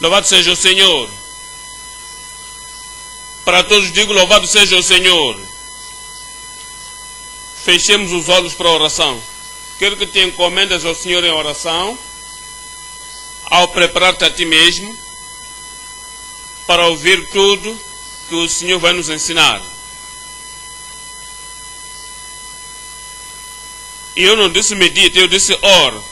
Louvado seja o Senhor. Para todos digo, louvado seja o Senhor. Fechemos os olhos para a oração. Quero que te encomendas ao Senhor em oração, ao preparar-te a ti mesmo, para ouvir tudo que o Senhor vai nos ensinar. E eu não disse medite, eu disse ore.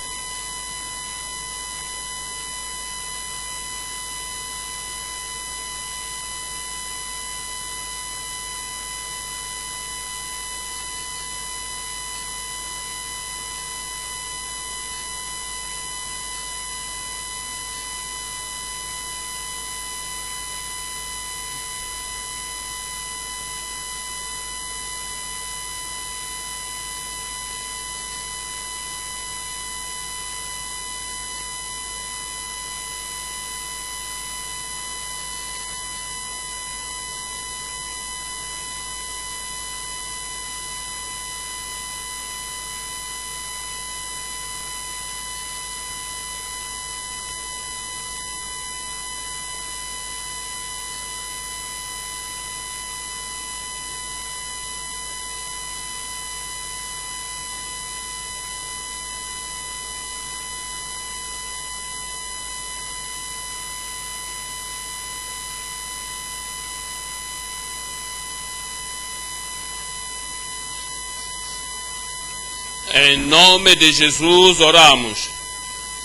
Em nome de Jesus oramos.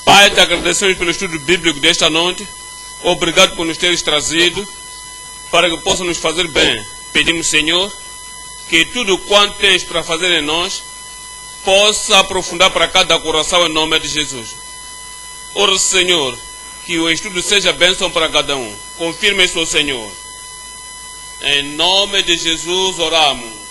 Pai, te agradecemos pelo estudo bíblico desta noite. Obrigado por nos teres trazido para que possa nos fazer bem. Pedimos, Senhor, que tudo quanto tens para fazer em nós possa aprofundar para cada coração em nome de Jesus. Ora, Senhor, que o estudo seja bênção para cada um. Confirme isso, Senhor. Em nome de Jesus oramos.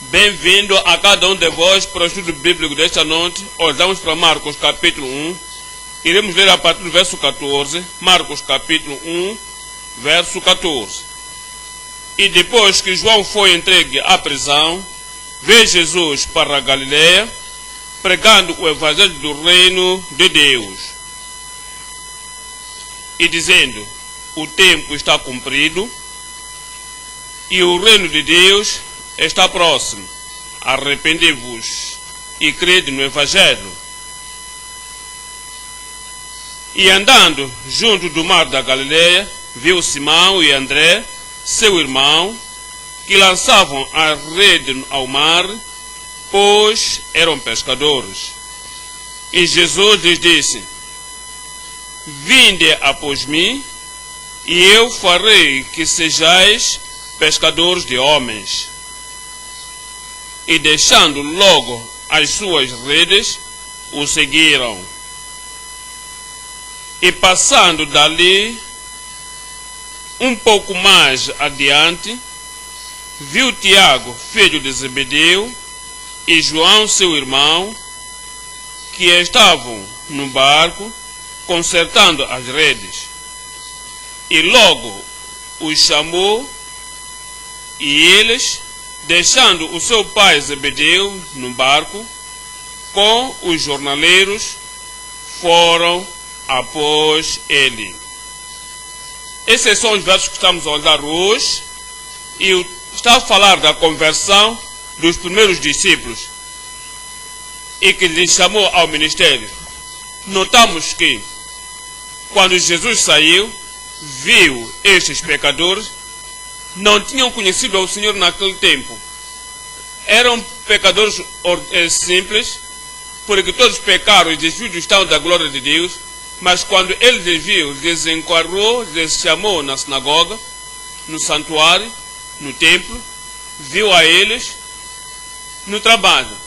Bem-vindo a cada um de vós para o estudo bíblico desta noite. Olhamos para Marcos capítulo 1. Iremos ler a partir do verso 14. Marcos capítulo 1, verso 14. E depois que João foi entregue à prisão, veio Jesus para a Galileia, pregando o evangelho do reino de Deus. E dizendo, o tempo está cumprido e o reino de Deus está próximo. Arrependei-vos e crede no Evangelho. E andando junto do mar da Galileia, viu Simão e André, seu irmão, que lançavam a rede ao mar, pois eram pescadores. E Jesus lhes disse, vinde após mim, e eu farei que sejais pescadores de homens. E deixando logo as suas redes, o seguiram. E passando dali, um pouco mais adiante, viu Tiago, filho de Zebedeu, e João, seu irmão, que estavam no barco, consertando as redes. E logo os chamou, e eles, deixando o seu pai Zebedeu no barco, com os jornaleiros, foram após ele. Esses são os versos que estamos a olhar hoje, e está a falar da conversão dos primeiros discípulos, e que lhes chamou ao ministério. Notamos que, quando Jesus saiu, viu estes pecadores, não tinham conhecido ao Senhor naquele tempo. Eram pecadores simples, porque todos pecaram e desvios estão da glória de Deus. Mas quando ele lhes viu, lhes enquadrou, lhes chamou na sinagoga, no santuário, no templo, viu a eles no trabalho.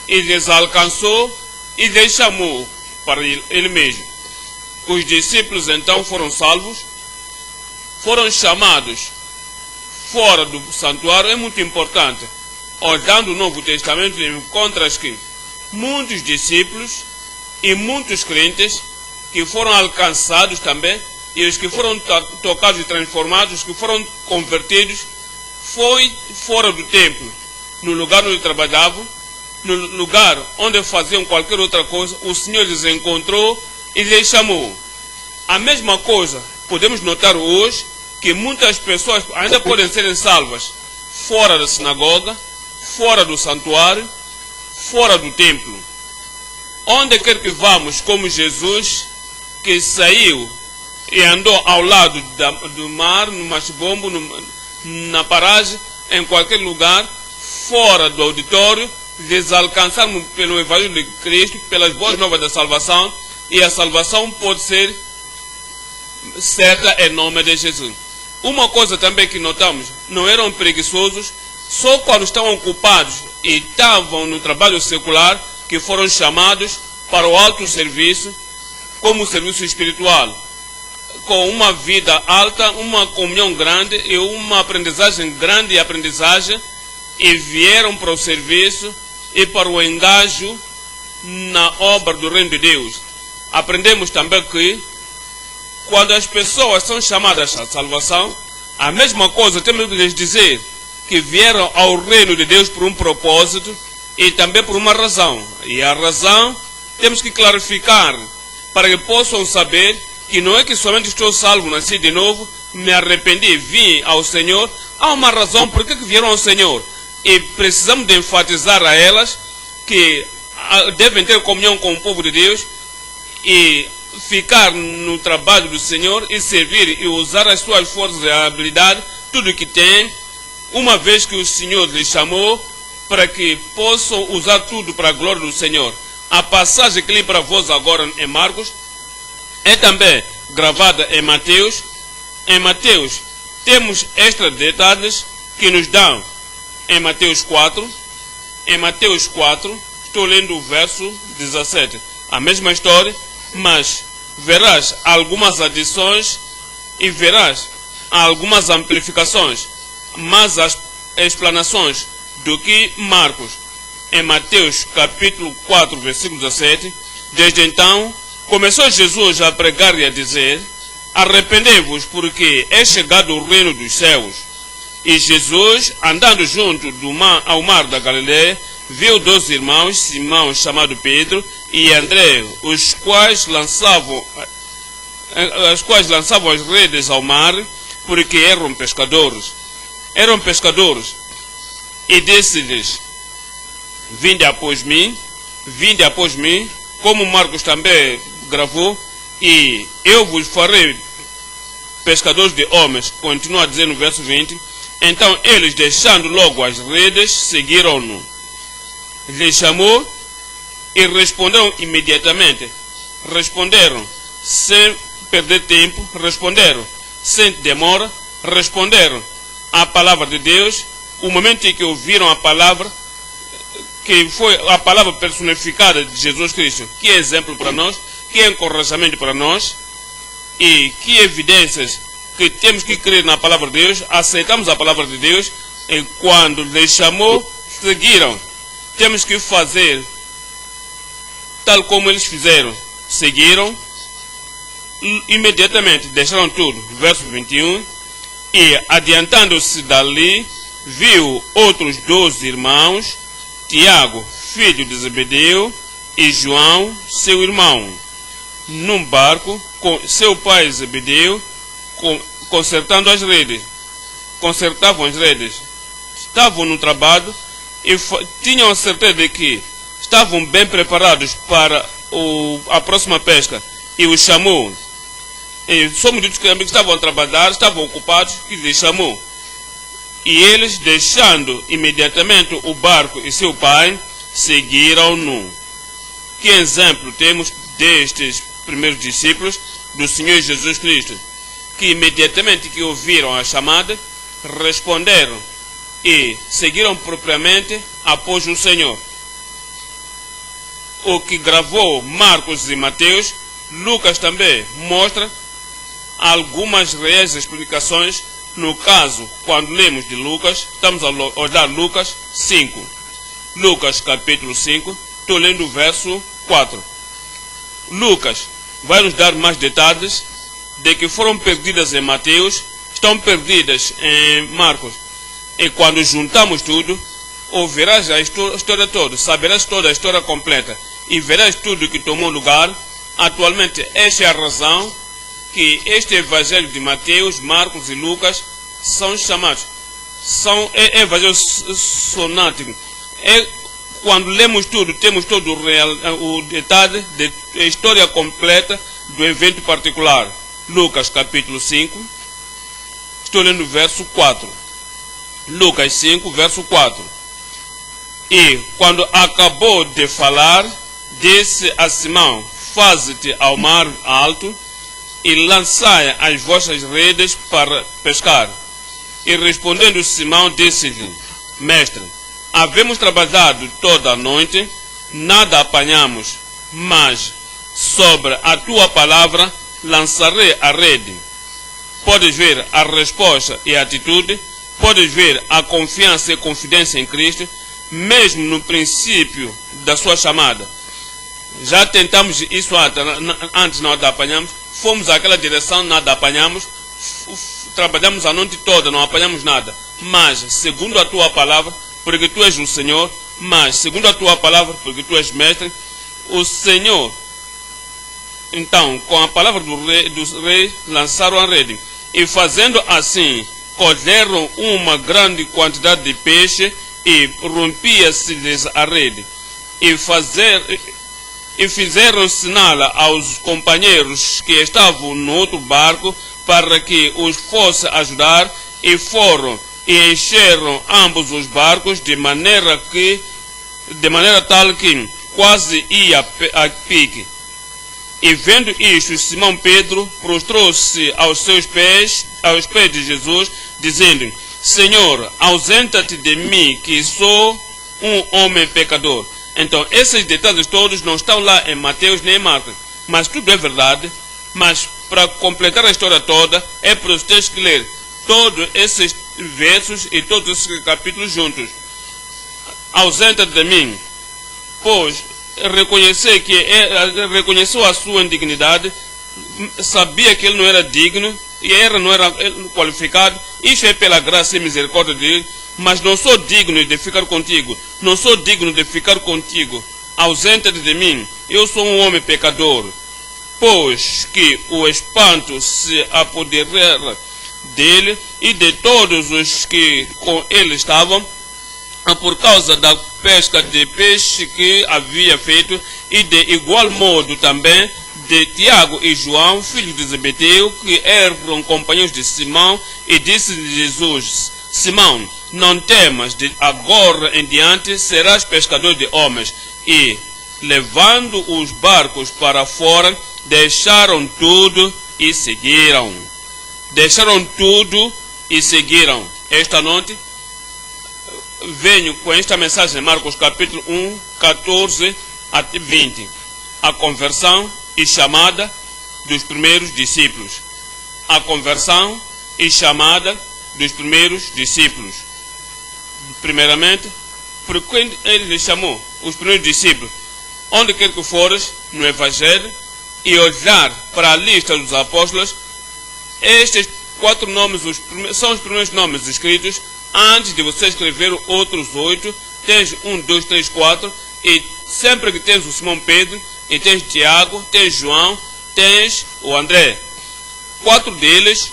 E lhes alcançou e lhes chamou para ele mesmo. Os discípulos então foram salvos, foram chamados fora do santuário. É muito importante. Olhando o Novo Testamento, encontras que muitos discípulos e muitos crentes que foram alcançados também, e os que foram tocados e transformados, os que foram convertidos, foi fora do templo, no lugar onde trabalhavam, no lugar onde faziam qualquer outra coisa. O Senhor lhes encontrou e lhes chamou. A mesma coisa podemos notar hoje, que muitas pessoas ainda podem serem salvas fora da sinagoga, fora do santuário, fora do templo. Onde quer que vamos, como Jesus, que saiu e andou ao lado do mar, no machibombo, na paragem, em qualquer lugar, fora do auditório, lhes alcançarmos pelo Evangelho de Cristo, pelas boas novas da salvação, e a salvação pode ser certa em nome de Jesus. Uma coisa também que notamos, não eram preguiçosos, só quando estavam ocupados e estavam no trabalho secular, que foram chamados para o alto serviço, como serviço espiritual, com uma vida alta, uma comunhão grande e uma aprendizagem grande e vieram para o serviço e para o engajo na obra do Reino de Deus. Aprendemos também que quando as pessoas são chamadas à salvação, a mesma coisa temos que lhes dizer, que vieram ao Reino de Deus por um propósito e também por uma razão. E a razão temos que clarificar para que possam saber que não é que somente estou salvo, nasci de novo, me arrependi, vim ao Senhor. Há uma razão por que vieram ao Senhor. E precisamos de enfatizar a elas que devem ter comunhão com o povo de Deus e ficar no trabalho do Senhor e servir e usar as suas forças e habilidade, tudo que tem, uma vez que o Senhor lhes chamou, para que possam usar tudo para a glória do Senhor. A passagem que li para vós agora em Marcos é também gravada em Mateus. Em Mateus temos extra detalhes que nos dão em Mateus 4. Em Mateus 4, estou lendo o verso 17. A mesma história, mas verás algumas adições e verás algumas amplificações, mas as explanações do que Marcos, em Mateus capítulo 4, versículo 17, desde então começou Jesus a pregar e a dizer: arrependei-vos, porque é chegado o reino dos céus. E Jesus, andando junto ao mar da Galileia, viu 2 irmãos, Simão, chamado Pedro, e André, os quais lançavam as redes ao mar, porque eram pescadores. E disse-lhes: vinde após mim, como Marcos também gravou, e eu vos farei pescadores de homens. Continua a dizer no verso 20. Então eles, deixando logo as redes, seguiram-no. Lhe chamou e responderam imediatamente. Responderam sem perder tempo, responderam sem demora, responderam à palavra de Deus. O momento em que ouviram a palavra, que foi a palavra personificada de Jesus Cristo, que é exemplo para nós, que é encorajamento para nós, e que evidências que temos que crer na palavra de Deus, aceitamos a palavra de Deus, e quando lhes chamou, seguiram. Temos que fazer tal como eles fizeram. Seguiram, imediatamente deixaram tudo. Verso 21. E adiantando-se dali, viu outros 2 irmãos, Tiago, filho de Zebedeu, e João, seu irmão, num barco com seu pai Zebedeu, consertavam as redes. Estavam no trabalho e tinham a certeza de que estavam bem preparados para a próxima pesca, e os chamou. E somos ditos que estavam a trabalhar, estavam ocupados, que lhes chamou. E eles, deixando imediatamente o barco e seu pai, seguiram-no. Que exemplo temos destes primeiros discípulos do Senhor Jesus Cristo, que imediatamente que ouviram a chamada, responderam e seguiram propriamente após o Senhor. O que gravou Marcos e Mateus, Lucas também mostra algumas reais explicações. No caso, quando lemos de Lucas, estamos a olhar Lucas 5. Lucas capítulo 5, estou lendo o verso 4. Lucas vai nos dar mais detalhes de que foram perdidas em Mateus, estão perdidas em Marcos. E quando juntamos tudo, ouvirás a história toda, saberás toda a história completa e verás tudo que tomou lugar Atualmente, esta é a razão que este Evangelho de Mateus, Marcos e Lucas são chamados. São evangelhos sonáticos. Quando lemos tudo, temos todo o detalhe da história completa do evento particular. Lucas capítulo 5, estou lendo o verso 4. Lucas 5, verso 4. E quando acabou de falar, disse a Simão: faze-te ao mar alto e lançai as vossas redes para pescar. E respondendo Simão, disse-lhe: mestre, havemos trabalhado toda a noite, nada apanhamos, mas sobre a tua palavra lançarei a rede. Podes ver a resposta e a atitude, podes ver a confiança e confidência em Cristo, mesmo no princípio da sua chamada. Já tentamos isso antes, nada apanhamos, fomos àquela direção, nada apanhamos, trabalhamos a noite toda, não apanhamos nada. Mas, segundo a tua palavra, porque tu és o Senhor, mas, segundo a tua palavra, porque tu és mestre, o Senhor, então, com a palavra do rei, lançaram a rede. E fazendo assim, colheram uma grande quantidade de peixe e rompia-se-lhes a rede. E fizeram sinal aos companheiros que estavam no outro barco para que os fosse ajudar, e foram e encheram ambos os barcos de maneira tal que quase ia a pique. E vendo isto, Simão Pedro prostrou-se aos pés de Jesus, dizendo: Senhor, ausenta-te de mim, que sou um homem pecador. Então, esses detalhes todos não estão lá em Mateus nem em Marcos, mas tudo é verdade. Mas para completar a história toda, é para os teus que ler todos esses versos e todos esses capítulos juntos. Ausenta-te de mim, pois reconheceu a sua indignidade, sabia que ele não era digno e ele não era qualificado. Isso é pela graça e misericórdia de Deus. Mas não sou digno de ficar contigo, não sou digno de ficar contigo. Ausenta-te de mim, eu sou um homem pecador. Pois que o espanto se apoderara dele e de todos os que com ele estavam, por causa da pesca de peixe que havia feito, e de igual modo também de Tiago e João, filhos de Zebedeu, que eram companheiros de Simão. E disse-lhe Jesus: Simão, não temas, de agora em diante serás pescador de homens. E, levando os barcos para fora, deixaram tudo e seguiram. Deixaram tudo e seguiram. Esta noite venho com esta mensagem, Marcos capítulo 1, 14 a 20. A conversão e chamada dos primeiros discípulos. A conversão e chamada dos primeiros discípulos. Primeiramente, por quem ele lhe chamou os primeiros discípulos? Onde quer que fores no Evangelho e olhar para a lista dos apóstolos, estes 4 nomes são os primeiros nomes escritos. Antes de você escrever outros 8, tens 1, 2, 3, 4, e sempre que tens o Simão Pedro, e tens Tiago, tens João, tens o André. 4 deles,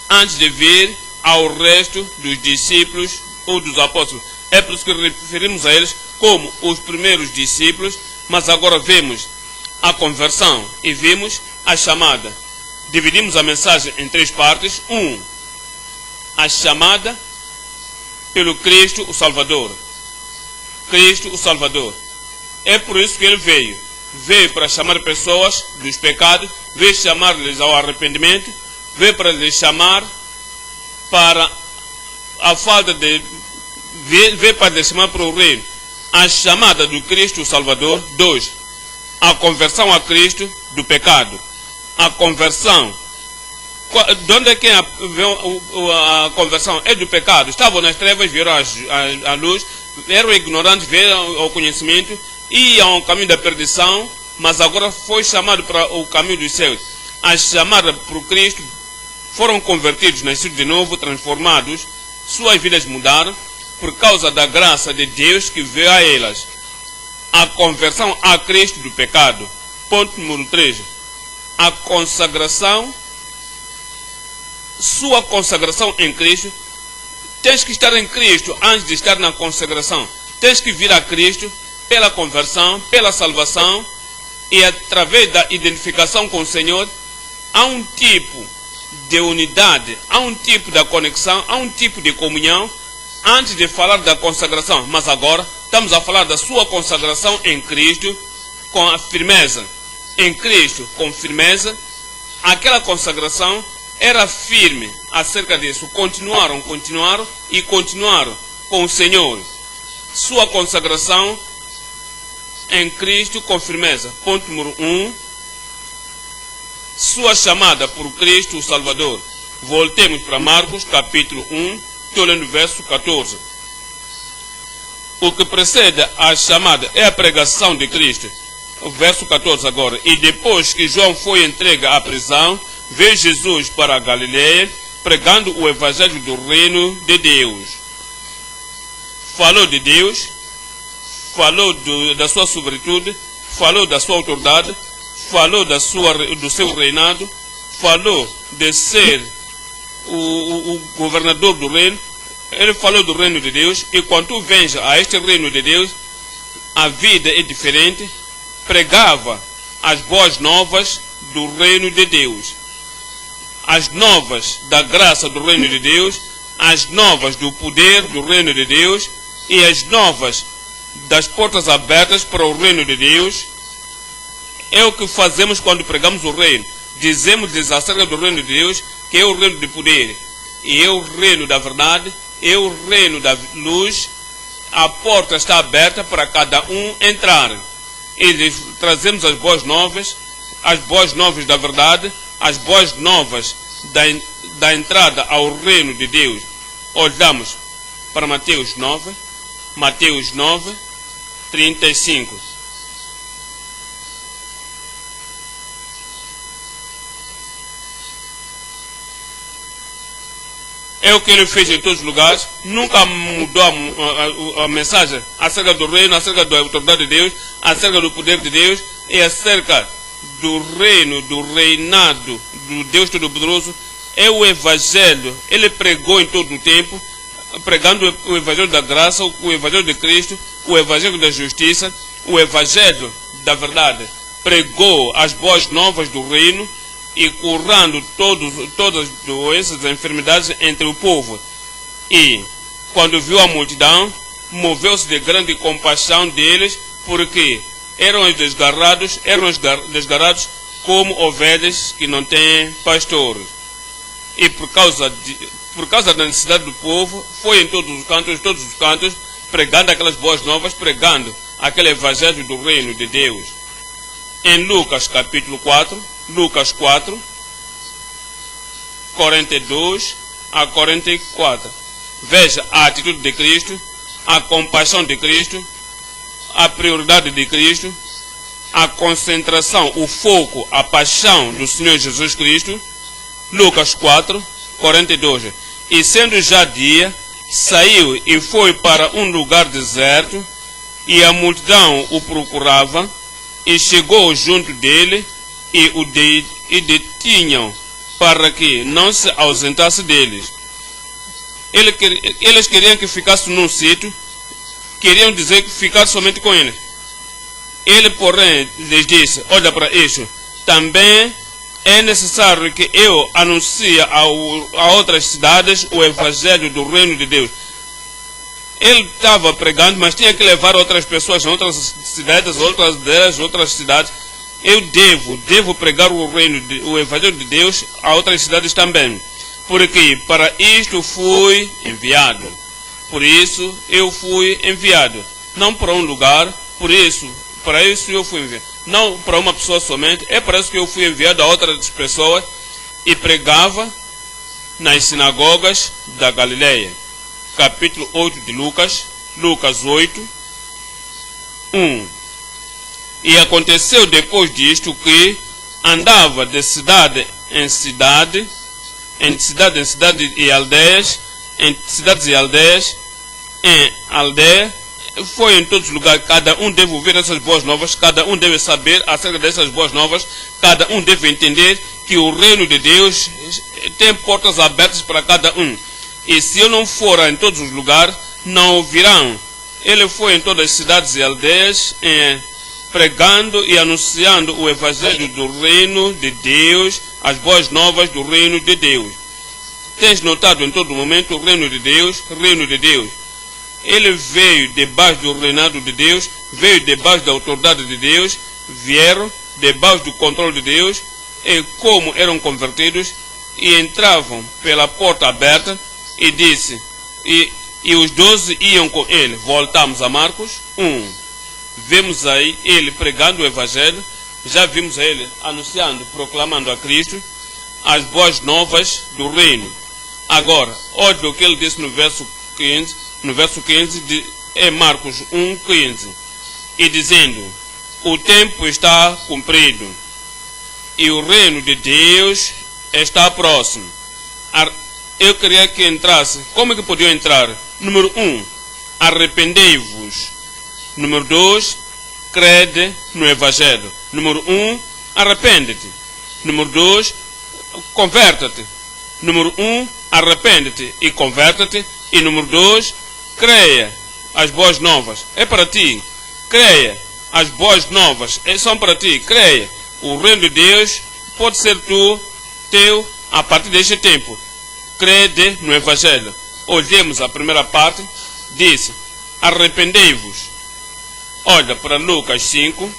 antes de vir ao resto dos discípulos ou dos apóstolos. É por isso que referimos a eles como os primeiros discípulos, mas agora vemos a conversão e vimos a chamada. Dividimos a mensagem em 3 partes. 1. A chamada pelo Cristo o Salvador. Cristo o Salvador. É por isso que ele veio. Veio para chamar pessoas dos pecados, veio chamar-lhes ao arrependimento, veio para lhes chamar para a falta de... veio para lhes chamar para o reino. A chamada do Cristo o Salvador. 2. A conversão a Cristo do pecado. A conversão. De onde é que a conversão? É do pecado. Estavam nas trevas, viram a luz, eram ignorantes, viram o conhecimento, iam ao caminho da perdição, mas agora foi chamado para o caminho dos céus. A chamada para o Cristo, foram convertidos, nascidos de novo, transformados, suas vidas mudaram, por causa da graça de Deus que veio a elas. A conversão a Cristo do pecado. Ponto número 3. A consagração, sua consagração em Cristo. Tens que estar em Cristo antes de estar na consagração. Tens que vir a Cristo pela conversão, pela salvação, e através da identificação com o Senhor, há um tipo de unidade, há um tipo de conexão, há um tipo de comunhão, antes de falar da consagração. Mas agora estamos a falar da sua consagração em Cristo com a firmeza. Em Cristo com firmeza, aquela consagração era firme acerca disso. Continuaram com o Senhor. Sua consagração em Cristo com firmeza. Ponto número 1. Sua chamada por Cristo o Salvador. Voltemos para Marcos capítulo 1, estou lendo o verso 14. O que precede a chamada é a pregação de Cristo. O verso 14 agora. E depois que João foi entregue à prisão, veio Jesus para a Galileia, pregando o evangelho do reino de Deus. Falou de Deus, falou da sua soberania, falou da sua autoridade, falou do seu reinado, falou de ser o governador do reino. Ele falou do reino de Deus, e quando tu vens a este reino de Deus, a vida é diferente. Pregava as boas novas do reino de Deus, as novas da graça do reino de Deus, as novas do poder do reino de Deus e as novas das portas abertas para o reino de Deus. É o que fazemos quando pregamos o reino. Dizemos-lhes acerca do reino de Deus, que é o reino de poder, e é o reino da verdade, é o reino da luz. A porta está aberta para cada um entrar. E lhes trazemos as boas novas da verdade, as boas novas da entrada ao reino de Deus. Olhamos para Mateus 9, 35. É o que ele fez em todos os lugares, nunca mudou a mensagem acerca do reino, acerca da autoridade de Deus, acerca do poder de Deus e acerca do reino, do reinado do Deus Todo-Poderoso. É o Evangelho. Ele pregou em todo o tempo, pregando o Evangelho da graça, o Evangelho de Cristo, o Evangelho da justiça, o Evangelho da verdade. Pregou as boas novas do reino e curando todas as doenças e enfermidades entre o povo. E, quando viu a multidão, moveu-se de grande compaixão deles, porque eram desgarrados como ovelhas que não têm pastores. E por causa da necessidade do povo, foi em todos os cantos, pregando aquelas boas novas, pregando aquele evangelho do reino de Deus. Em Lucas capítulo 4, Lucas 4, 42 a 44. Veja a atitude de Cristo, a compaixão de Cristo, a prioridade de Cristo, a concentração, o foco, a paixão do Senhor Jesus Cristo. Lucas 4, 42. E sendo já dia, saiu e foi para um lugar deserto, e a multidão o procurava, e chegou junto dele, e o detinham, para que não se ausentasse deles. Eles queriam que ficasse num sítio, queriam dizer que ficasse somente com ele. Ele, porém, lhes disse: olha para isso, também é necessário que eu anuncie a outras cidades o evangelho do reino de Deus. Ele estava pregando, mas tinha que levar outras pessoas a outras cidades, outras cidades. Eu devo pregar o evangelho de Deus a outras cidades também, porque para isto fui enviado. Por isso eu fui enviado, não para um lugar, para isso eu fui enviado, não para uma pessoa somente. É para isso que eu fui enviado a outras pessoas, e pregava nas sinagogas da Galileia. Capítulo 8 de Lucas, Lucas 8, 1. E aconteceu depois disto que andava de cidade em cidade, em aldeia, foi em todos os lugares. Cada um deve ouvir essas boas novas, cada um deve saber acerca dessas boas novas, cada um deve entender que o reino de Deus tem portas abertas para cada um. E se eu não for em todos os lugares, não ouvirão. Ele foi em todas as cidades e aldeias, pregando e anunciando o evangelho do reino de Deus, as boas novas do reino de Deus. Tens notado em todo momento o reino de Deus, reino de Deus. Ele veio debaixo do reinado de Deus, veio debaixo da autoridade de Deus, vieram debaixo do controle de Deus, e como eram convertidos, e entravam pela porta aberta, e disse, e os 12 iam com ele. Voltamos a Marcos 1. Vemos aí ele pregando o evangelho, já vimos ele anunciando, proclamando a Cristo as boas novas do reino. Agora, olha o que ele disse no verso 15 é Marcos 1:15, e dizendo, o tempo está cumprido e o reino de Deus está próximo. Eu queria que entrasse. Como é que podiam entrar? Número 1, arrependei-vos. Número 2, crede no evangelho. Número 1, arrepende-te. Número 2, converta-te. Número 1, arrepende-te e converta-te. E número 2, creia as boas novas. É para ti. Creia as boas novas. São para ti. Creia. O reino de Deus pode ser teu a partir deste tempo. Crede no evangelho. Olhemos a primeira parte. Diz, arrependei-vos. Olha para Lucas 5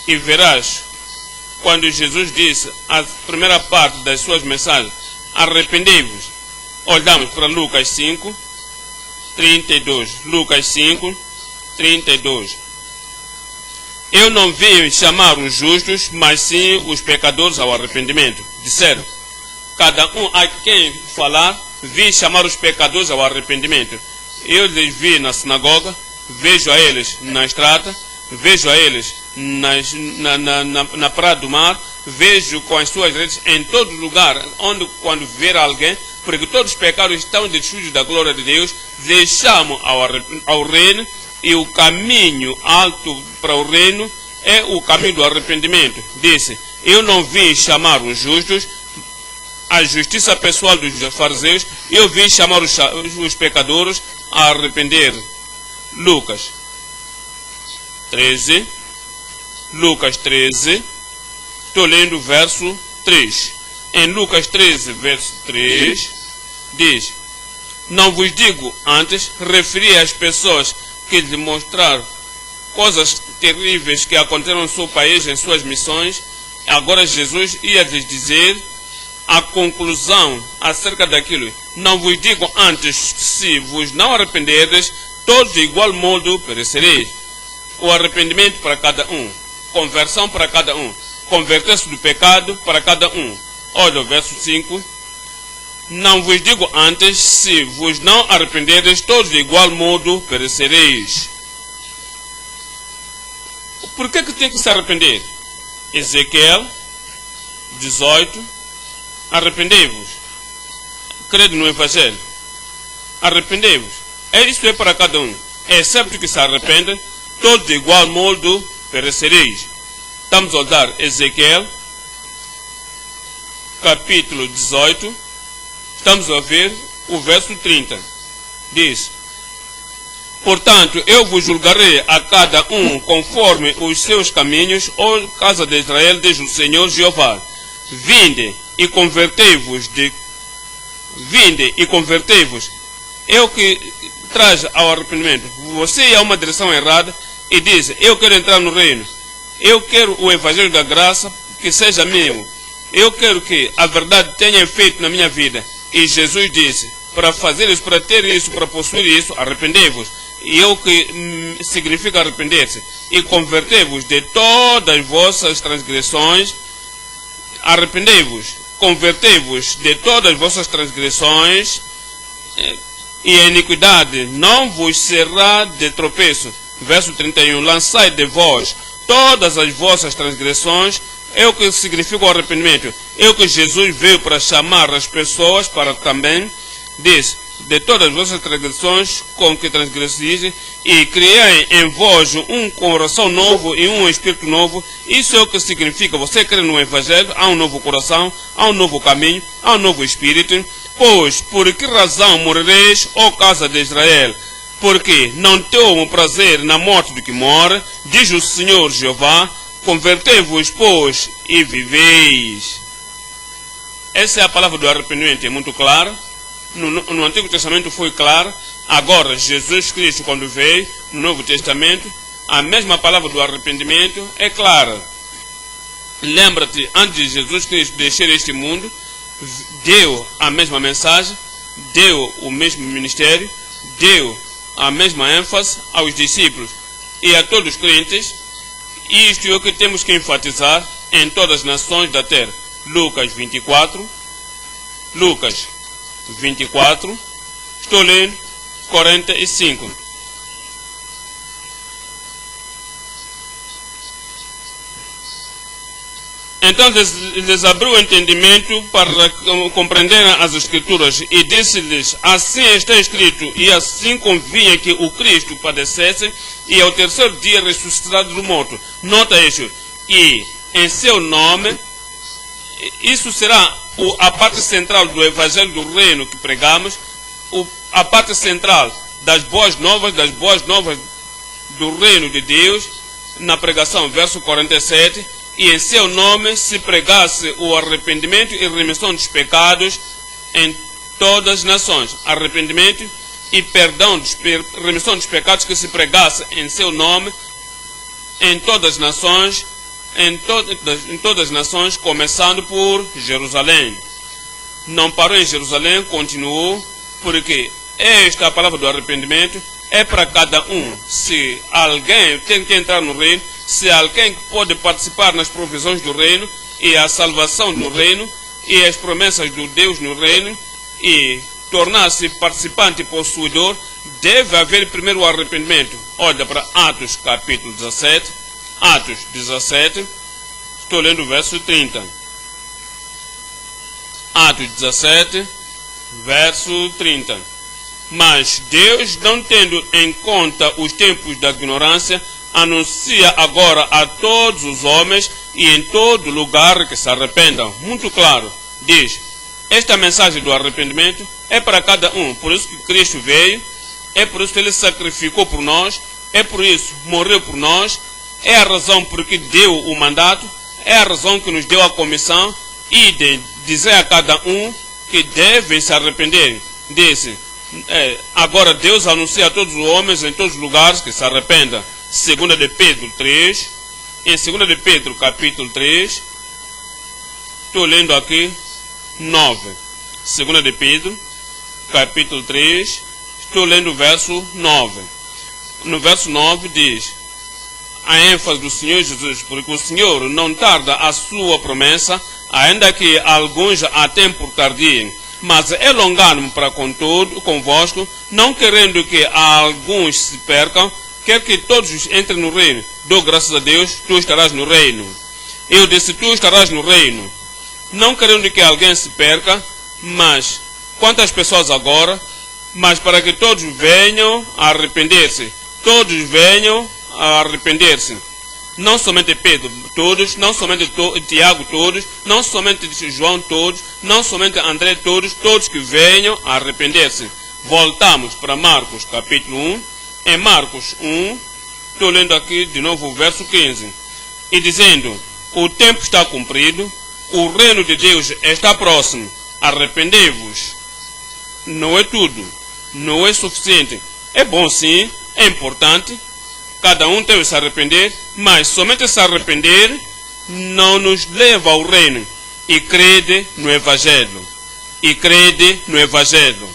e verás quando Jesus disse a primeira parte das suas mensagens, arrependei-vos. Olhamos para Lucas 5, 32. Lucas 5, 32. Eu não vim chamar os justos, mas sim os pecadores ao arrependimento. Disseram, cada um a quem falar, vim chamar os pecadores ao arrependimento. Eu lhes vi na sinagoga, vejo a eles na estrada, vejo a eles na praia do mar, vejo com as suas redes em todo lugar, onde quando ver alguém, porque todos os pecados estão destituídos da glória de Deus, lhes chamam ao reino, e o caminho alto para o reino é o caminho do arrependimento. Disse, eu não vim chamar os justos, a justiça pessoal dos fariseus, eu vim chamar os pecadores a arrepender. Lucas 13, estou lendo o verso 3. Em Lucas 13, verso 3, diz, não vos digo antes, referi às pessoas que lhe mostraram coisas terríveis que aconteceram no seu país, em suas missões. Agora Jesus ia lhes dizer a conclusão acerca daquilo. Não vos digo antes, se vos não arrependerdes, todos de igual modo perecereis. O arrependimento para cada um, conversão para cada um, converter-se do pecado para cada um. Olha o verso 5. Não vos digo antes, se vos não arrependerdes, todos de igual modo perecereis. Por que tem que se arrepender? Ezequiel 18, arrependei-vos. Crede no evangelho. Arrependei-vos. Isso é para cada um. Excepto que se arrependa, todos de igual modo perecereis. Estamos a olhar Ezequiel, capítulo 18. Estamos a ver o verso 30. Diz, portanto, eu vos julgarei a cada um conforme os seus caminhos, ó casa de Israel, diz o Senhor Jeová. Vinde e convertei-vos. É o que traz ao arrependimento. Você ia a uma direção errada e diz, eu quero entrar no reino. Eu quero o evangelho da graça que seja meu. Eu quero que a verdade tenha efeito na minha vida. E Jesus disse, para fazer isso, para ter isso, para possuir isso, arrependei-vos. E é o que significa arrepender-se. E convertei-vos de todas as vossas transgressões. Arrependei-vos, convertei-vos de todas as vossas transgressões, e a iniquidade não vos será de tropeço. Verso 31, lançai de vós todas as vossas transgressões. É o que significa o arrependimento. É o que Jesus veio para chamar as pessoas para também. Diz, de todas as vossas transgressões com que transgredis, e criei em vós um coração novo e um espírito novo. Isso é o que significa você crer no Evangelho. Há um novo coração, há um novo caminho, há um novo espírito. Pois, por que razão morrereis, ó casa de Israel? Porque não tenho prazer na morte do que mora, diz o Senhor Jeová. Convertei-vos, pois, e viveis. Essa é a palavra do arrependimento, é muito clara. No Antigo Testamento foi clara. Agora, Jesus Cristo, quando veio, no Novo Testamento, a mesma palavra do arrependimento é clara. Lembra-te, antes de Jesus Cristo deixar este mundo, deu a mesma mensagem, deu o mesmo ministério, deu a mesma ênfase aos discípulos e a todos os crentes. Isto é o que temos que enfatizar em todas as nações da terra. Lucas 24, estou lendo 45. Então lhes abriu o entendimento para compreenderem as Escrituras e disse-lhes: assim está escrito, e assim convinha que o Cristo padecesse e ao terceiro dia ressuscitado do morto. Nota isso. E em seu nome, isso será a parte central do Evangelho do Reino que pregamos, a parte central das boas novas do Reino de Deus, na pregação, verso 47. E em seu nome se pregasse o arrependimento e remissão dos pecados em todas as nações. Arrependimento e perdão, remissão dos pecados que se pregasse em seu nome em todas as nações, em todas as nações, começando por Jerusalém. Não parou em Jerusalém, continuou, porque esta é a palavra do arrependimento, é para cada um. Se alguém tem que entrar no reino, se alguém pode participar nas provisões do reino e a salvação do reino e as promessas do Deus no reino e tornar-se participante e possuidor, deve haver primeiro o arrependimento. Olha para Atos capítulo 17, Atos 17, estou lendo o verso 30. Atos 17, verso 30. Mas Deus, não tendo em conta os tempos da ignorância, anuncia agora a todos os homens e em todo lugar que se arrependam. Muito claro, diz, esta mensagem do arrependimento é para cada um. Por isso que Cristo veio, é por isso que Ele sacrificou por nós, é por isso que morreu por nós, é a razão por que deu o mandato, é a razão que nos deu a comissão e de dizer a cada um que devem se arrepender. Disse, agora Deus anuncia a todos os homens em todos os lugares que se arrependam. 2 de Pedro 3, em 2 de Pedro capítulo 3, estou lendo aqui 9. 2 de Pedro capítulo 3, estou lendo o verso 9. No verso 9 diz, a ênfase do Senhor Jesus, porque o Senhor não tarda a sua promessa, ainda que alguns a tempo tardiem, mas é longânimo para convosco, não querendo que alguns se percam, quer que todos entrem no reino. Dou graças a Deus, tu estarás no reino. Eu disse, tu estarás no reino. Não querendo que alguém se perca, mas quantas pessoas agora? Mas para que todos venham a arrepender-se. Todos venham a arrepender-se. Não somente Pedro, todos, não somente Tiago, todos, não somente João, todos, não somente André, todos que venham a arrepender-se. Voltamos para Marcos capítulo 1. Em Marcos 1, estou lendo aqui de novo o verso 15. E dizendo, o tempo está cumprido, o reino de Deus está próximo, arrependei-vos. Não é tudo, não é suficiente. É bom sim, é importante, cada um deve se arrepender, mas somente se arrepender não nos leva ao reino. E crede no Evangelho. E crede no Evangelho.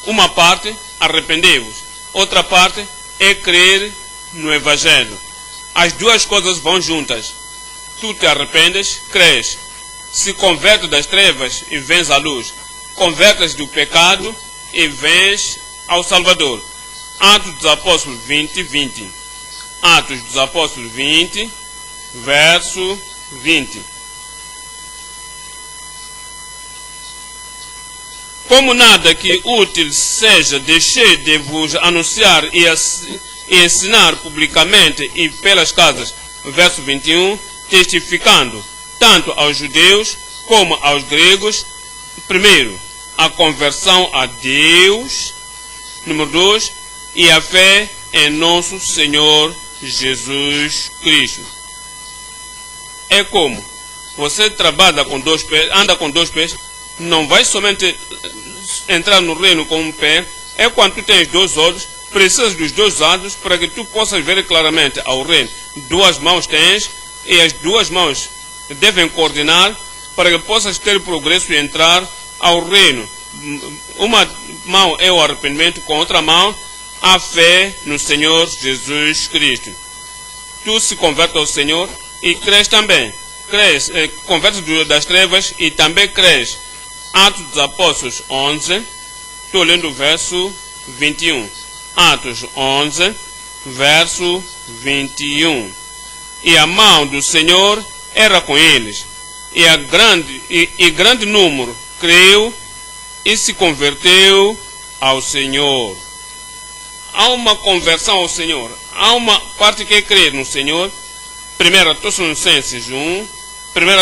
Uma parte, arrependei-vos. Outra parte é crer no Evangelho. As duas coisas vão juntas. Tu te arrependes, crês. Se converte das trevas e vens à luz. Convertes do pecado e vens ao Salvador. Atos dos Apóstolos 20, 20. Atos dos Apóstolos 20, verso 20. Como nada que útil seja, deixei de vos anunciar e ensinar publicamente e pelas casas. Verso 21, testificando tanto aos judeus como aos gregos, primeiro, a conversão a Deus, número 2, e a fé em nosso Senhor Jesus Cristo. É como você trabalha com 2 pés, anda com 2 pés, não vai somente entrar no reino com um pé. É quando tu tens 2 olhos, precisas dos 2 olhos para que tu possas ver claramente ao reino. 2 mãos tens e as 2 mãos devem coordenar para que possas ter progresso e entrar ao reino. Uma mão é o arrependimento, com outra mão a fé no Senhor Jesus Cristo. Tu se converte ao Senhor e crês também. Crês, converte das trevas e também crês. Atos dos Apóstolos 11, estou lendo o verso 21. Atos 11, verso 21. E a mão do Senhor era com eles, e grande número creu e se converteu ao Senhor. Há uma conversão ao Senhor. Há uma parte que é crer no Senhor. 1 Tessalonicenses 1. 1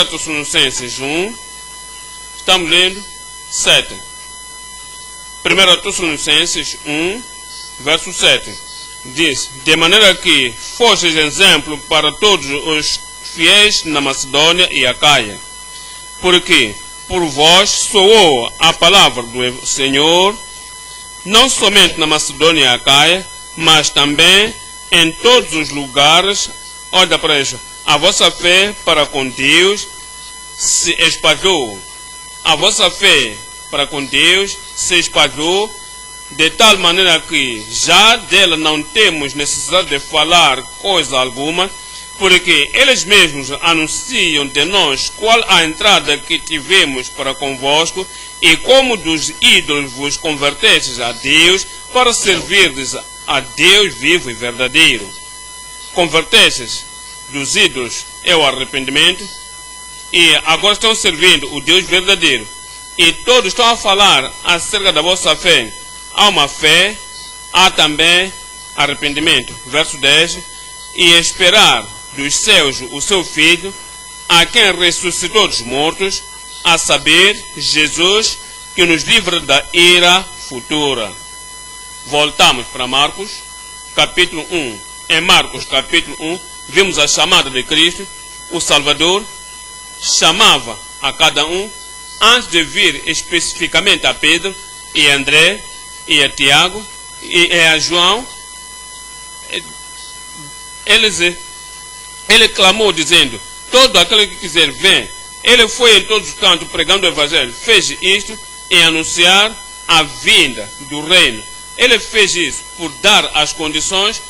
Tessalonicenses 1. Estamos lendo 7. 1 Tessalonicenses 1, verso 7. Diz: de maneira que fostes exemplo para todos os fiéis na Macedônia e Acaia. Porque por vós soou a palavra do Senhor, não somente na Macedônia e Acaia, mas também em todos os lugares. Olha para isso. A vossa fé para com Deus se espalhou. A vossa fé para com Deus se espalhou de tal maneira que já dela não temos necessidade de falar coisa alguma, porque eles mesmos anunciam de nós qual a entrada que tivemos para convosco e como dos ídolos vos convertestes a Deus para servirdes a Deus vivo e verdadeiro. Convertestes dos ídolos é o arrependimento e agora estão servindo o Deus verdadeiro. E todos estão a falar acerca da vossa fé. Há uma fé, há também arrependimento. Verso 10. E esperar dos céus o seu Filho, a quem ressuscitou dos mortos, a saber, Jesus, que nos livra da ira futura. Voltamos para Marcos, capítulo 1. Em Marcos, capítulo 1, vimos a chamada de Cristo. O Salvador chamava a cada um, antes de vir especificamente a Pedro e a André e a Tiago e a João. Ele clamou dizendo: todo aquele que quiser vem. Ele foi em todos os cantos pregando o Evangelho, fez isto em anunciar a vinda do reino. Ele fez isso por dar as condições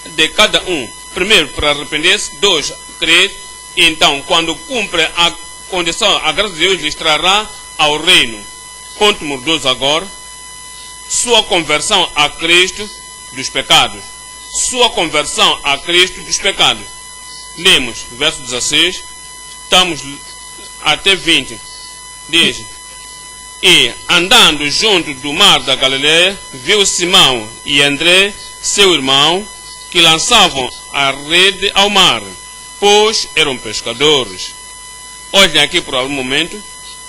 de cada um. Primeiro, para arrepender-se. 2, crer. E então, quando cumpre a condição, a graça de Deus lhes trará ao reino. Ponto número 2 agora. Sua conversão a Cristo dos pecados. Sua conversão a Cristo dos pecados. Lemos verso 16. Estamos até 20. Diz: e andando junto do mar da Galileia, viu Simão e André, seu irmão, que lançavam a rede ao mar, pois eram pescadores. Olhem aqui por algum momento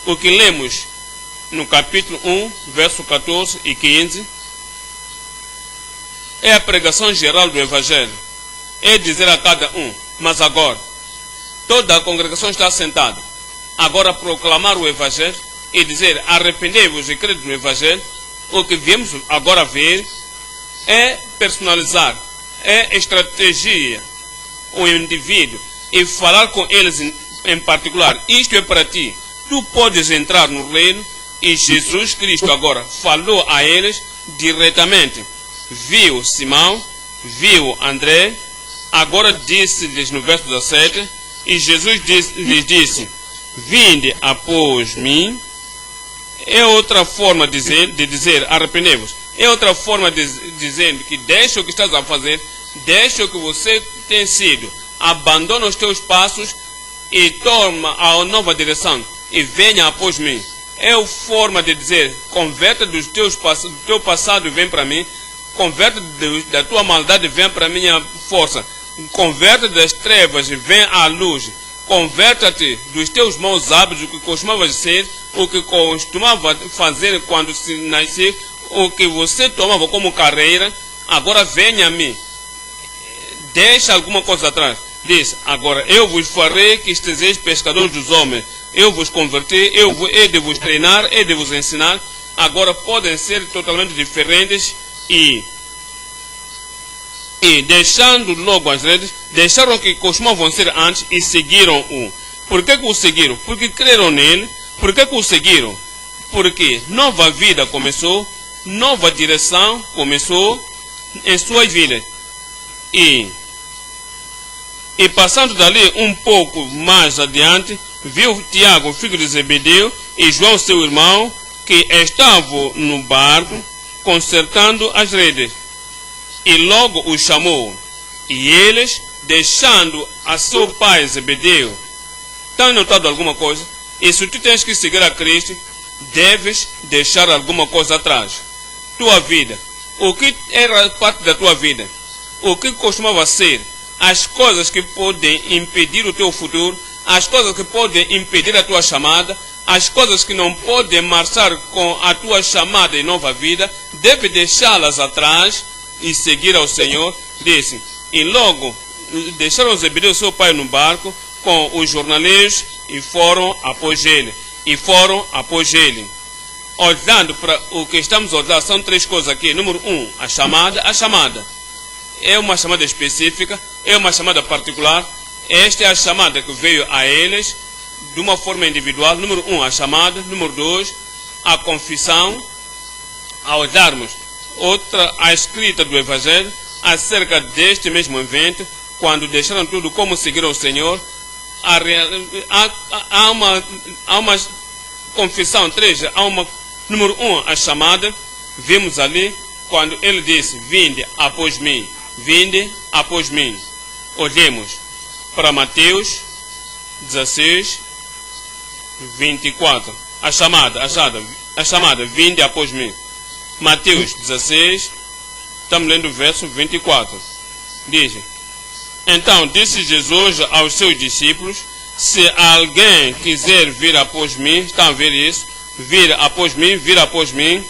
o que lemos no capítulo 1, verso 14 e 15. É a pregação geral do Evangelho. É dizer a cada um: mas agora, toda a congregação está sentada. Agora proclamar o Evangelho e dizer: arrependei-vos e crede no Evangelho. O que viemos agora ver é personalizar, é estratégia o indivíduo e falar com eles em particular. Isto é para ti. Tu podes entrar no reino. E Jesus Cristo agora falou a eles diretamente. Viu Simão, viu André. Agora disse-lhes no verso 17. E Jesus lhes disse: vinde após mim. É outra forma de dizer arrependei-vos. É outra forma de dizer que deixa o que estás a fazer, deixa o que você tem sido, abandona os teus passos e toma a nova direção e venha após mim. é a forma de dizer: converte do teu passado e vem para mim, converte da tua maldade e vem para a minha força, converte das trevas e vem à luz, converta-te dos teus maus hábitos, o que costumavas ser, o que costumava fazer quando se nasceu, o que você tomava como carreira, agora venha a mim, deixa alguma coisa atrás. Diz: agora eu vos farei que estejais pescadores dos homens, eu vos converti, hei de vos treinar, hei de vos ensinar. Agora podem ser totalmente diferentes e deixando logo as redes, deixaram o que costumavam ser antes e seguiram-o. Por que o seguiram? Porque creram nele. Por que o seguiram? Porque nova vida começou, nova direção começou em suas vidas. E passando dali um pouco mais adiante, viu Tiago, filho de Zebedeu, e João, seu irmão, que estavam no barco, consertando as redes. E logo os chamou. E eles, deixando a seu pai Zebedeu. Tem notado alguma coisa? E se tu tens que seguir a Cristo, deves deixar alguma coisa atrás. Tua vida. O que era parte da tua vida? O que costumava ser? As coisas que podem impedir o teu futuro, as coisas que podem impedir a tua chamada, as coisas que não podem marchar com a tua chamada e nova vida, deve deixá-las atrás e seguir ao Senhor. Disse: e logo deixaram Zebedeu, seu pai, no barco com os jornaleiros e foram após ele. Olhando para o que estamos a olhar, são três coisas aqui. Número 1, a chamada. A chamada é uma chamada específica, é uma chamada particular. Esta é a chamada que veio a eles de uma forma individual. Número 1, a chamada. Número 2, a confissão. Ao olharmos a escrita do Evangelho acerca deste mesmo evento, quando deixaram tudo, como seguiram o Senhor, há uma confissão. 3, número 1, a chamada. Vimos ali quando ele disse: vinde após mim, vinde após mim. Olhemos para Mateus 16, 24. A chamada, vinde após mim. Mateus 16, estamos lendo o verso 24. Diz: então disse Jesus aos seus discípulos: se alguém quiser vir após mim, estão a ver isso? Vir após mim.